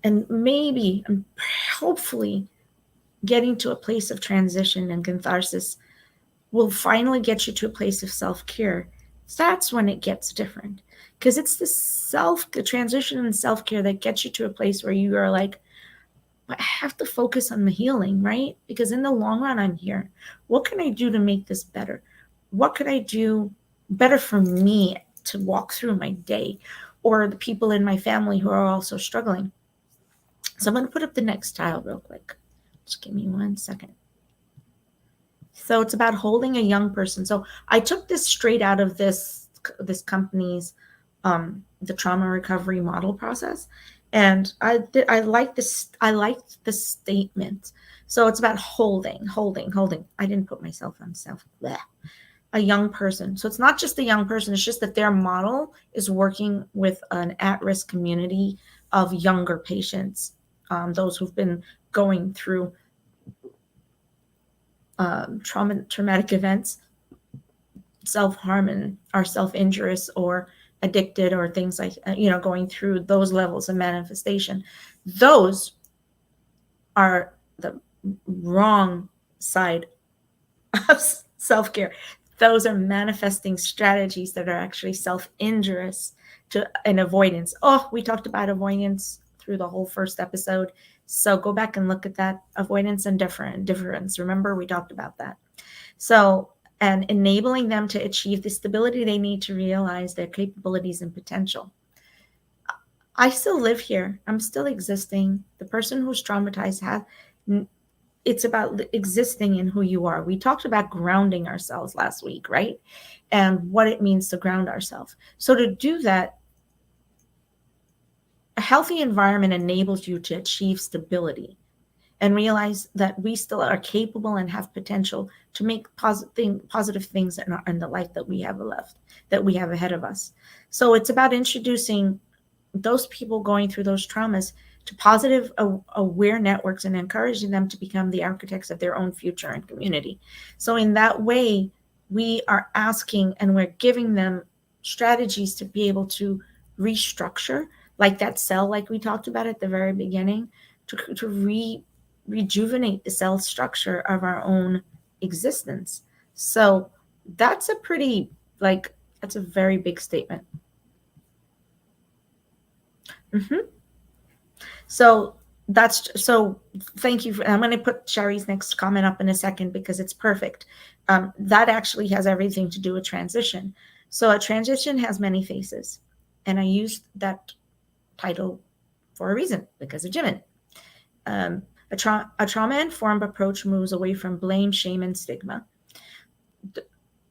and maybe, hopefully, getting to a place of transition and catharsis will finally get you to a place of self-care. That's when it gets different, because it's the transition and self-care that gets you to a place where you are like, I have to focus on the healing, right? Because in the long run, I'm here. What can I do to make this better? What could I do better for me to walk through my day, or the people in my family who are also struggling. So I'm going to put up the next tile real quick. Just give me 1 second. So it's about holding a young person. So I took this straight out of this company's the trauma recovery model process, and I like this. I liked the statement. So it's about holding. I didn't put myself on self. Bleh. A young person. So it's not just a young person. It's just that their model is working with an at-risk community of younger patients, those who've been going through traumatic events, self-harm, and are self-injurious or addicted, or things like, going through those levels of manifestation. Those are the wrong side of self-care. Those are manifesting strategies that are actually self-injurious and avoidance. Oh, we talked about avoidance through the whole first episode. So go back and look at that. Avoidance and difference. Remember, we talked about that. So, and enabling them to achieve the stability they need to realize their capabilities and potential. I still live here. I'm still existing. The person who's traumatized it's about existing in who you are. We talked about grounding ourselves last week, right? And what it means to ground ourselves. So to do that, a healthy environment enables you to achieve stability and realize that we still are capable and have potential to make positive things in the life that we have ahead of us. So it's about introducing those people going through those traumas to positive, aware networks, and encouraging them to become the architects of their own future and community. So in that way, we are asking and we're giving them strategies to be able to restructure, like that cell, like we talked about at the very beginning, to rejuvenate the cell structure of our own existence. So that's that's a very big statement. So thank you. I'm going to put Sherry's next comment up in a second because it's perfect. That actually has everything to do with transition. So a transition has many faces, and I used that title for a reason, because of Jimin. A trauma-informed approach moves away from blame, shame, and stigma.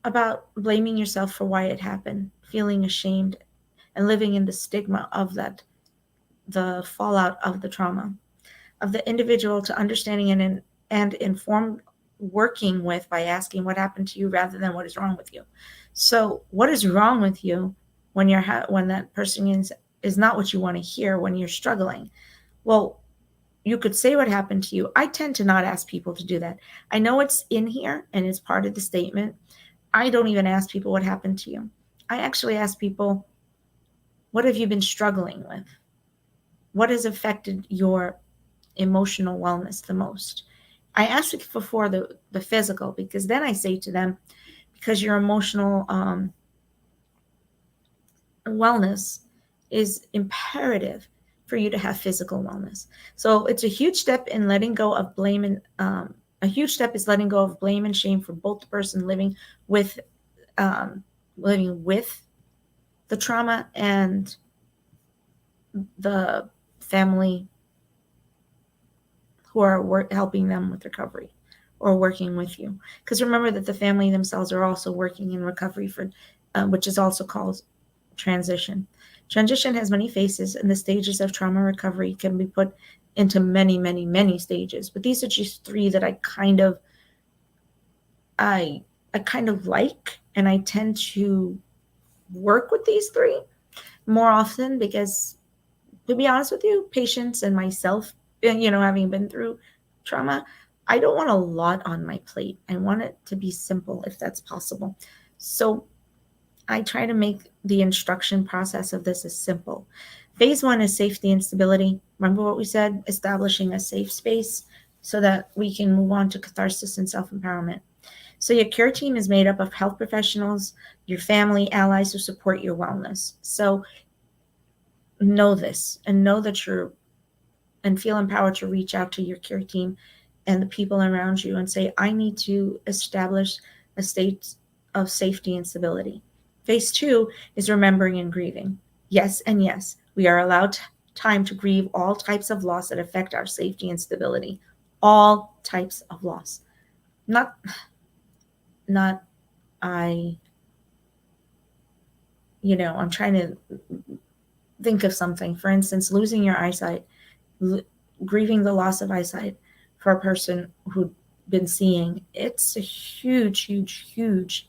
About blaming yourself for why it happened, feeling ashamed, and living in the stigma of that, the fallout of the trauma, of the individual, to understanding and informed working with by asking what happened to you rather than what is wrong with you. So what is wrong with you when when that person is not what you want to hear when you're struggling? Well, you could say what happened to you. I tend to not ask people to do that. I know it's in here and it's part of the statement. I don't even ask people what happened to you. I actually ask people, what have you been struggling with? What has affected your emotional wellness the most? I ask it before the physical, because then I say to them, because your emotional wellness is imperative for you to have physical wellness. So it's a huge step in letting go of blame, and a huge step is letting go of blame and shame for both the person living with the trauma and the family who are helping them with recovery or working with you. Because remember that the family themselves are also working in recovery for, which is also called transition. Transition has many faces, and the stages of trauma recovery can be put into many, many, many stages. But these are just three that I kind of like, and I tend to work with these three more often because, to be honest with you, patients and myself, having been through trauma, I don't want a lot on my plate. I want it to be simple if that's possible. So I try to make the instruction process of this as simple. Phase 1 is safety and stability. Remember what we said? Establishing a safe space so that we can move on to catharsis and self-empowerment. So your care team is made up of health professionals, your family, allies who support your wellness. So know this, and know that and feel empowered to reach out to your care team and the people around you and say, I need to establish a state of safety and stability. Phase 2 is remembering and grieving. Yes, and yes, we are allowed time to grieve all types of loss that affect our safety and stability. All types of loss. Not, not, I, I'm trying to think of something. For instance, losing your eyesight, grieving the loss of eyesight for a person who'd been seeing, it's a huge, huge, huge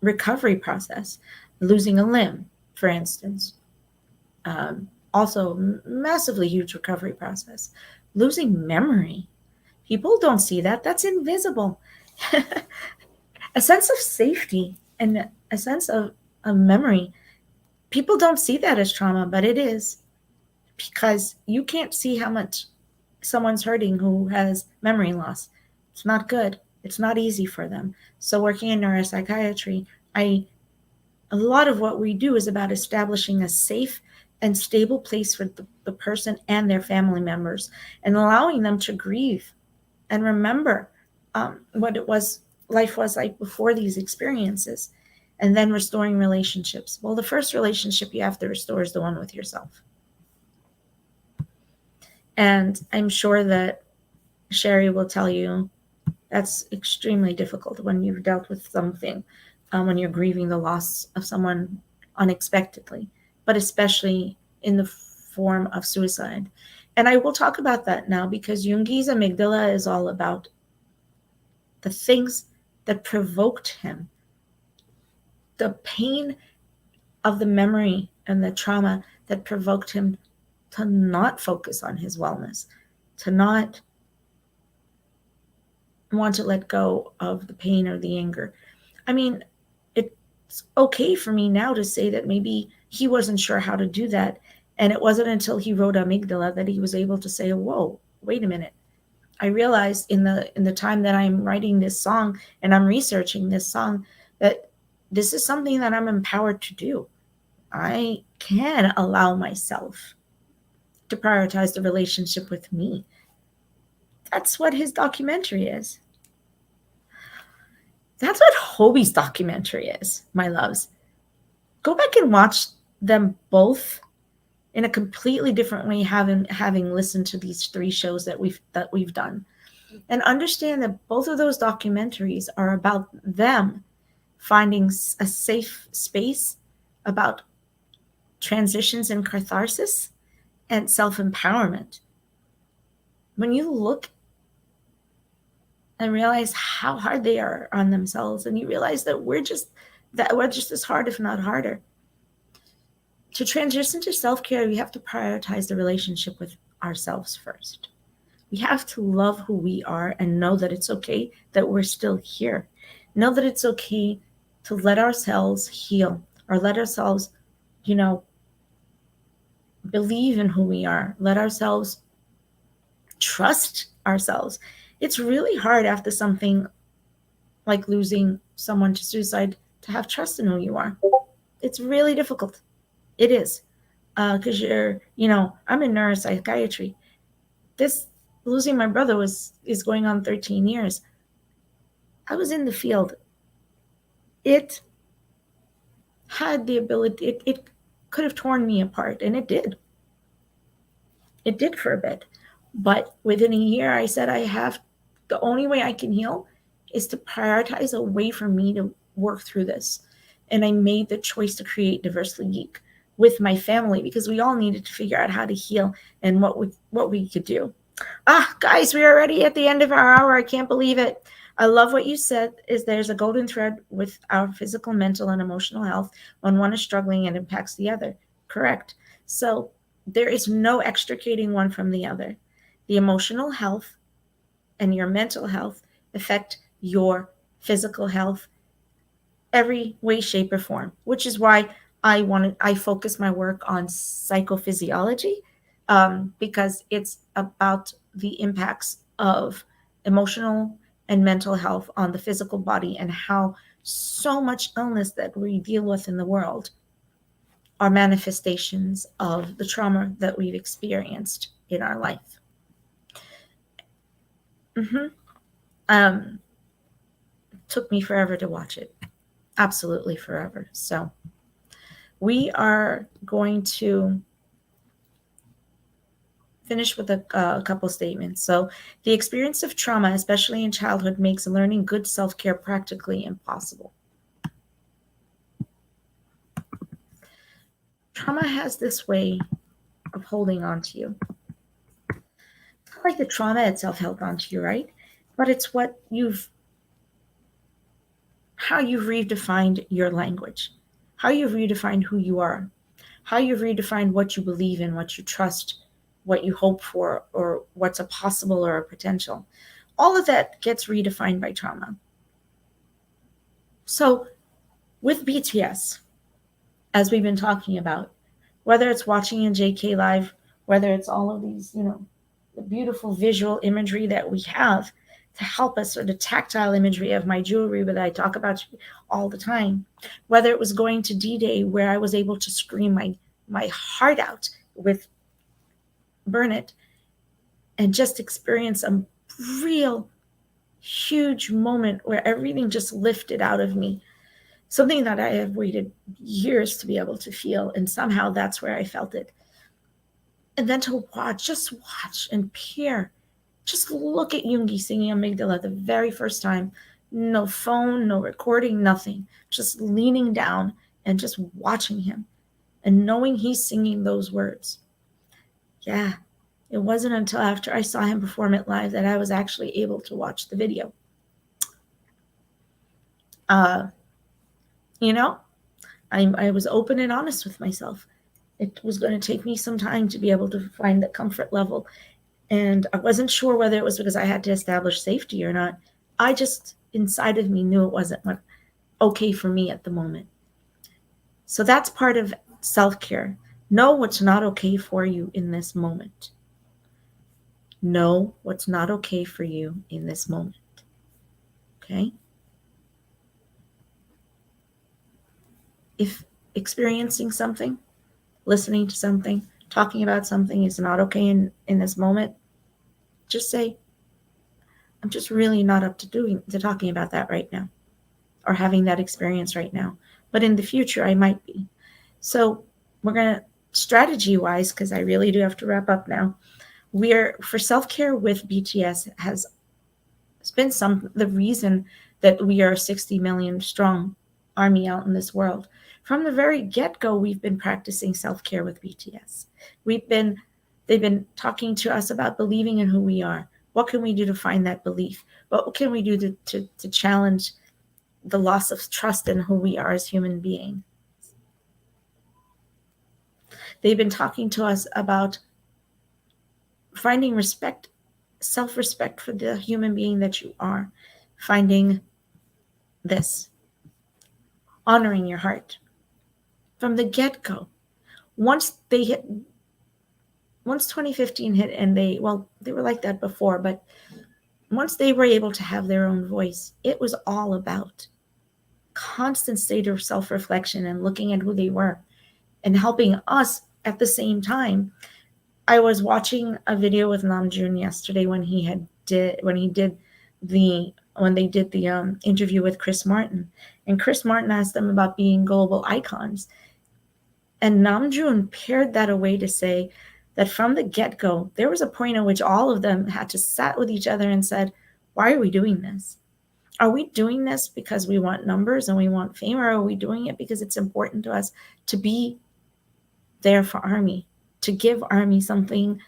recovery process. Losing a limb, for instance, also massively huge recovery process. Losing memory, people don't see that. That's invisible. A sense of safety and a sense of memory, people don't see that as trauma, but it is, because you can't see how much someone's hurting who has memory loss. It's not good. It's not easy for them. So working in neuropsychiatry, a lot of what we do is about establishing a safe and stable place for the person and their family members, and allowing them to grieve and remember what it was, life was like before these experiences, and then restoring relationships. Well, the first relationship you have to restore is the one with yourself. And I'm sure that Sherry will tell you that's extremely difficult when you've dealt with something, when you're grieving the loss of someone unexpectedly, but especially in the form of suicide. And I will talk about that now, because Jungi's amygdala is all about the things that provoked him, the pain of the memory and the trauma that provoked him to not focus on his wellness, to not want to let go of the pain or the anger. I mean, it's okay for me now to say that maybe he wasn't sure how to do that. And it wasn't until he wrote Amygdala that he was able to say, whoa, wait a minute. I realized in the time that I'm writing this song and I'm researching this song that this is something that I'm empowered to do. I can allow myself to prioritize the relationship with me. That's what his documentary is. That's what Hobie's documentary is, my loves. Go back and watch them both in a completely different way, having listened to these 3 shows that we've done, and understand that both of those documentaries are about them finding a safe space, about transitions and catharsis and self-empowerment. When you look and realize how hard they are on themselves, and you realize that we're just as hard, if not harder. To transition to self-care, we have to prioritize the relationship with ourselves first. We have to love who we are and know that it's okay that we're still here. Know that it's okay to let ourselves heal, or let ourselves, believe in who we are. Let ourselves trust ourselves. It's really hard after something like losing someone to suicide to have trust in who you are. It's really difficult. It is. Because I'm in neuropsychiatry. This losing my brother is going on 13 years. I was in the field. It had the ability, it could have torn me apart, and it did. It did for a bit. But within a year, I said, the only way I can heal is to prioritize a way for me to work through this. And I made the choice to create Diversely Geek with my family, because we all needed to figure out how to heal and what we could do. Guys, we are already at the end of our hour. I can't believe it. I love what you said, is there's a golden thread with our physical, mental, and emotional health. When one is struggling, it impacts the other. Correct. So there is no extricating one from the other. The emotional health and your mental health affect your physical health every way, shape, or form, which is why I focus my work on psychophysiology, because it's about the impacts of emotional and mental health on the physical body, and how so much illness that we deal with in the world are manifestations of the trauma that we've experienced in our life. Took me forever to watch it. absolutely forever. So we are going to finish with a couple statements. So the experience of trauma, especially in childhood, makes learning good self-care practically impossible. Trauma has this way of holding on to you. It's not like the trauma itself held on to you, right? But it's how you've redefined your language, how you've redefined who you are, how you've redefined what you believe in, what you trust, what you hope for, or what's a possible or a potential. All of that gets redefined by trauma. So with BTS, as we've been talking about, whether it's watching in JK Live, whether it's all of these, the beautiful visual imagery that we have to help us, or the tactile imagery of my jewelry that I talk about all the time, whether it was going to D-Day where I was able to scream my heart out with Burn It and just experience a real huge moment where everything just lifted out of me, something that I have waited years to be able to feel, and somehow that's where I felt it. And then to just watch and peer, just look at Yoongi singing Amygdala the very first time. No phone, no recording, nothing. Just leaning down and just watching him and knowing he's singing those words. Yeah, it wasn't until after I saw him perform it live that I was actually able to watch the video. I was open and honest with myself. It was going to take me some time to be able to find the comfort level. And I wasn't sure whether it was because I had to establish safety or not. I just, inside of me, knew it wasn't okay for me at the moment. So that's part of self-care. Know what's not okay for you in this moment. Know what's not okay for you in this moment. Okay? If experiencing something, listening to something, talking about something is not okay in this moment, just say, I'm just really not up to talking about that right now, or having that experience right now. But in the future, I might be. So we're going to, strategy-wise, because I really do have to wrap up now, for self-care with BTS has been the reason that we are a 60 million strong army out in this world. From the very get-go, we've been practicing self-care with BTS. They've been talking to us about believing in who we are. What can we do to find that belief? What can we do to challenge the loss of trust in who we are as human beings? They've been talking to us about finding respect, self-respect for the human being that you are. Finding this, honoring your heart. From the get-go, once 2015 hit, and they were like that before, but once they were able to have their own voice, it was all about constant state of self-reflection and looking at who they were and helping us at the same time. I was watching a video with Namjoon yesterday when they did the interview with Chris Martin, and Chris Martin asked them about being global icons. And Namjoon paired that away to say that from the get-go, there was a point at which all of them had to sat with each other and said, why are we doing this? Are we doing this because we want numbers and we want fame, or are we doing it because it's important to us to be there for ARMY, to give ARMY something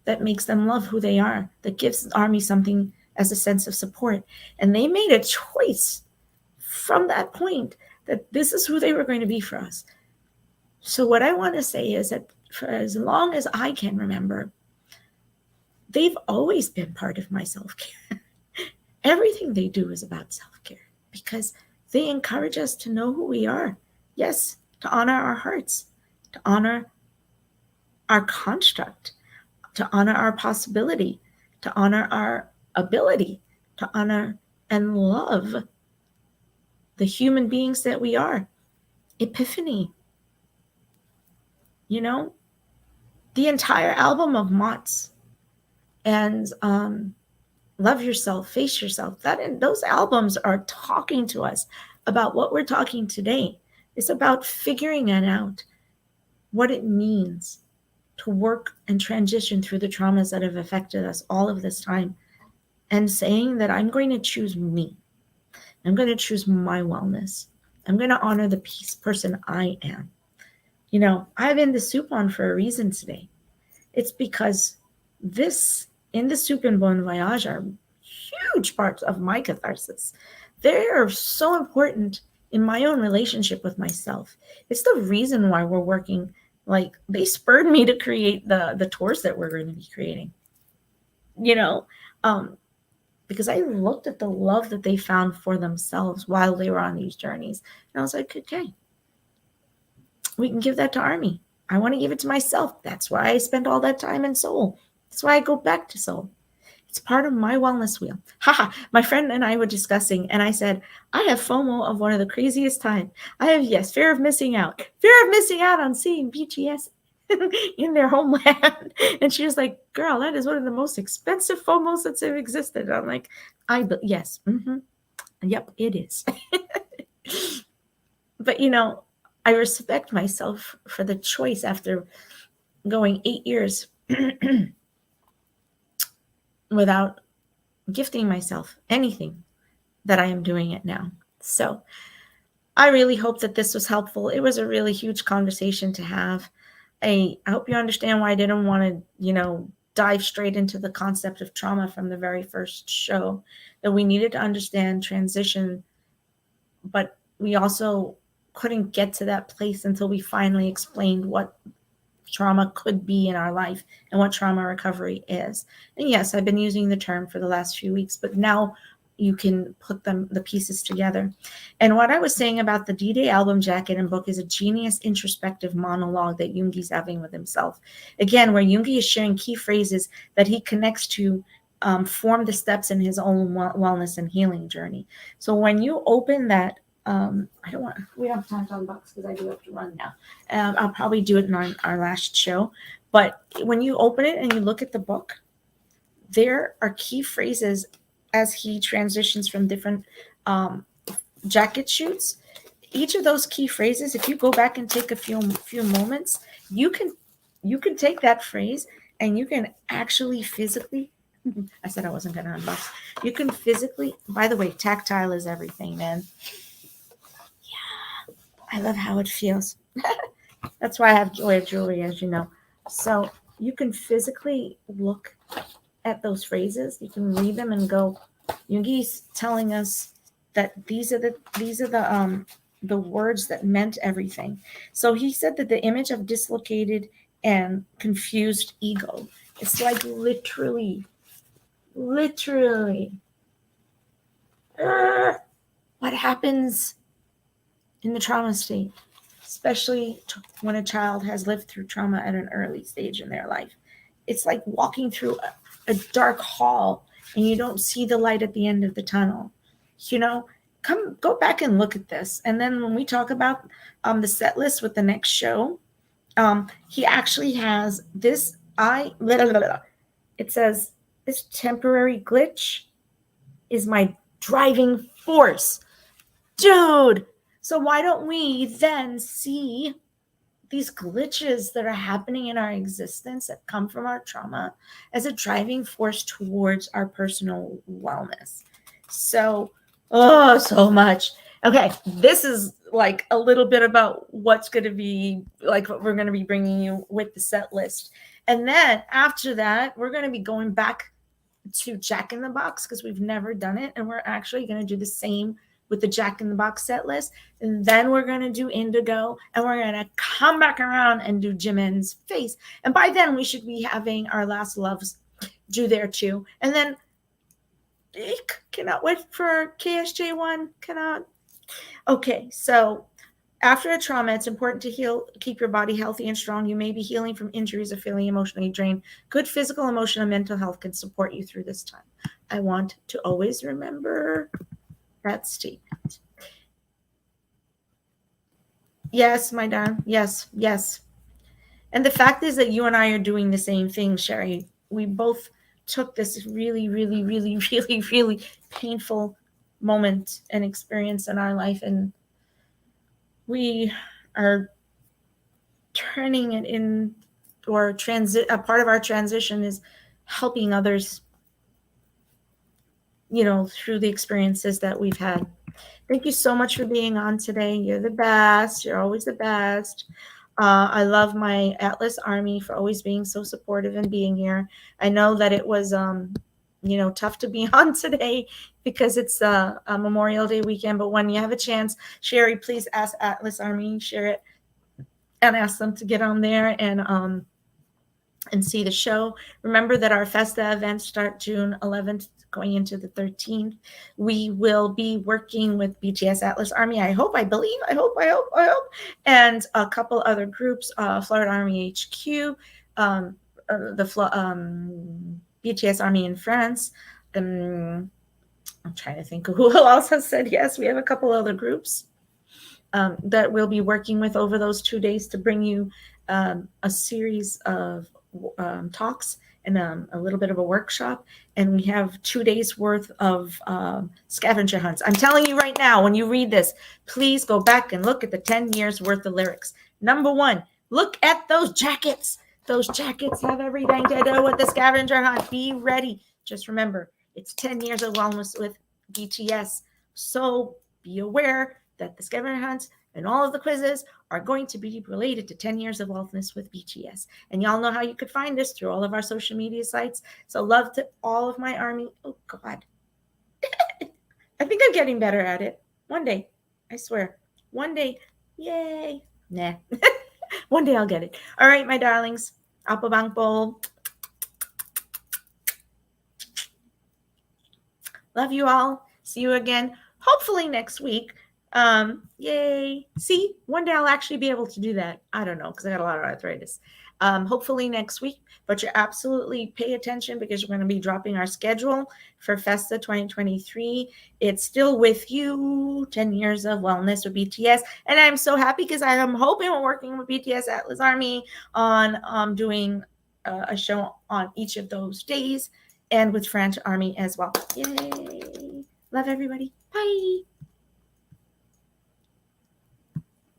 that makes them love who they are, that gives ARMY something as a sense of support? And they made a choice from that point that this is who they were going to be for us. So what I want to say is that for as long as I can remember, they've always been part of my self-care. Everything they do is about self-care because they encourage us to know who we are. Yes, to honor our hearts, to honor our construct, to honor our possibility, to honor our ability, to honor and love the human beings that we are. Epiphany. The entire album of Mott's and Love Yourself, Face Yourself, those albums are talking to us about what we're talking today. It's about figuring it out, what it means to work and transition through the traumas that have affected us all of this time, and saying that I'm going to choose me. I'm going to choose my wellness. I'm going to honor the peace person I am. You know, I've in the soup on for a reason today. It's because this in the soup and bon voyage are huge parts of my catharsis. They are so important in my own relationship with myself. It's the reason why we're working. Like, they spurred me to create the tours that we're going to be creating. You know, because I looked at the love that they found for themselves while they were on these journeys. And I was like, okay, we can give that to Army. I want to give it to myself. That's why I spent all that time in Soul. That's why I go back to Soul. It's part of my wellness wheel. Haha, my friend and I were discussing, and I said, I have FOMO of one of the craziest times. I have, yes, fear of missing out. Fear of missing out on seeing BTS in their homeland. And she was like, girl, that is one of the most expensive FOMOs that's ever existed. I'm like, yes. Yep, it is. But, you know, I respect myself for the choice after going 8 years without gifting myself anything that I am doing it now. So I really hope that this was helpful. It was a really huge conversation to have. I hope you understand why I didn't want to, you know, dive straight into the concept of trauma from the very first show, that we needed to understand transition, but we also couldn't get to that place until we finally explained what trauma could be in our life and what trauma recovery is. And yes, I've been using the term for the last few weeks, but now you can put the pieces together. And what I was saying about the D-Day album jacket and book is a genius introspective monologue that Jungi's having with himself. Again, where Jungi is sharing key phrases that he connects to form the steps in his own wellness and healing journey. So when you open that, we don't have time to unbox because I do have to run now. I'll probably do it in our last show. But when you open it and you look at the book, there are key phrases as he transitions from different jacket shoots. Each of those key phrases, if you go back and take a few moments, you can take that phrase and you can actually physically, I said I wasn't going to unbox. You can physically, by the way, tactile is everything, man. Yeah, I love how it feels. That's why I have Joy of Jewelry, as you know. So you can physically look at those phrases. You can read them and go, Jungi's telling us that these are the words that meant everything. So he said that the image of dislocated and confused ego, it's like literally what happens in the trauma state, especially when a child has lived through trauma at an early stage in their life. It's like walking through a dark hall and you don't see the light at the end of the tunnel. You know, go back and look at this. And then when we talk about the set list with the next show, he actually has this. It says, this temporary glitch is my driving force. Dude, so why don't we then see these glitches that are happening in our existence that come from our trauma as a driving force towards our personal wellness? So, so much. Okay, this is like a little bit about what's going to be, like what we're going to be bringing you with the set list. And then after that, we're going to be going back to Jack in the Box because we've never done it. And we're actually going to do the same with the Jack in the Box set list. And then we're going to do Indigo. And we're going to come back around and do Jimin's face. And by then, we should be having our Last Loves do there too. And then cannot wait for KSJ1. Cannot. Okay, so after a trauma, it's important to keep your body healthy and strong. You may be healing from injuries or feeling emotionally drained. Good physical, emotional, and mental health can support you through this time. I want to always remember that statement. Yes, my darling. Yes. And the fact is that you and I are doing the same thing, Sherry. We both took this really, really, really, really, really painful moment and experience in our life, and we are turning it in, or a part of our transition is helping others, through the experiences that we've had. Thank you so much for being on today. You're the best. You're always the best. I love my Atlas Army for always being so supportive and being here. I know that it was, tough to be on today because it's a Memorial Day weekend. But when you have a chance, Sherry, please ask Atlas Army, share it, and ask them to get on there and see the show. Remember that our Festa events start June 11th, going into the 13th. We will be working with BTS Atlas Army. I hope, and a couple other groups, Florida Army HQ, BTS Army in France. I'm trying to think of who else has said yes. We have a couple other groups that we'll be working with over those 2 days to bring you a series of talks and a little bit of a workshop. And we have 2 days worth of scavenger hunts. I'm telling you right now, when you read this, please go back and look at the 10 years worth of lyrics. Number one, look at those jackets. Those jackets have everything to do with the scavenger hunt. Be ready. Just remember, it's 10 years of wellness with BTS. So be aware that the scavenger hunts and all of the quizzes are going to be related to 10 years of wellness with BTS. And y'all know how you could find us through all of our social media sites. So love to all of my army. Oh, God. I think I'm getting better at it. One day. I swear. One day. Yay. Nah. One day I'll get it. All right, my darlings. Apabangpo. Love you all. See you again, hopefully next week. Yay. See, one day I'll actually be able to do that. I don't know, because I got a lot of arthritis. Hopefully next week, but you absolutely pay attention because we're going to be dropping our schedule for Festa 2023. It's still with you, 10 years of wellness with BTS. And I'm so happy because I am hoping we're working with BTS Atlas Army on doing a show on each of those days, and with French Army as well. Yay. Love everybody. Bye.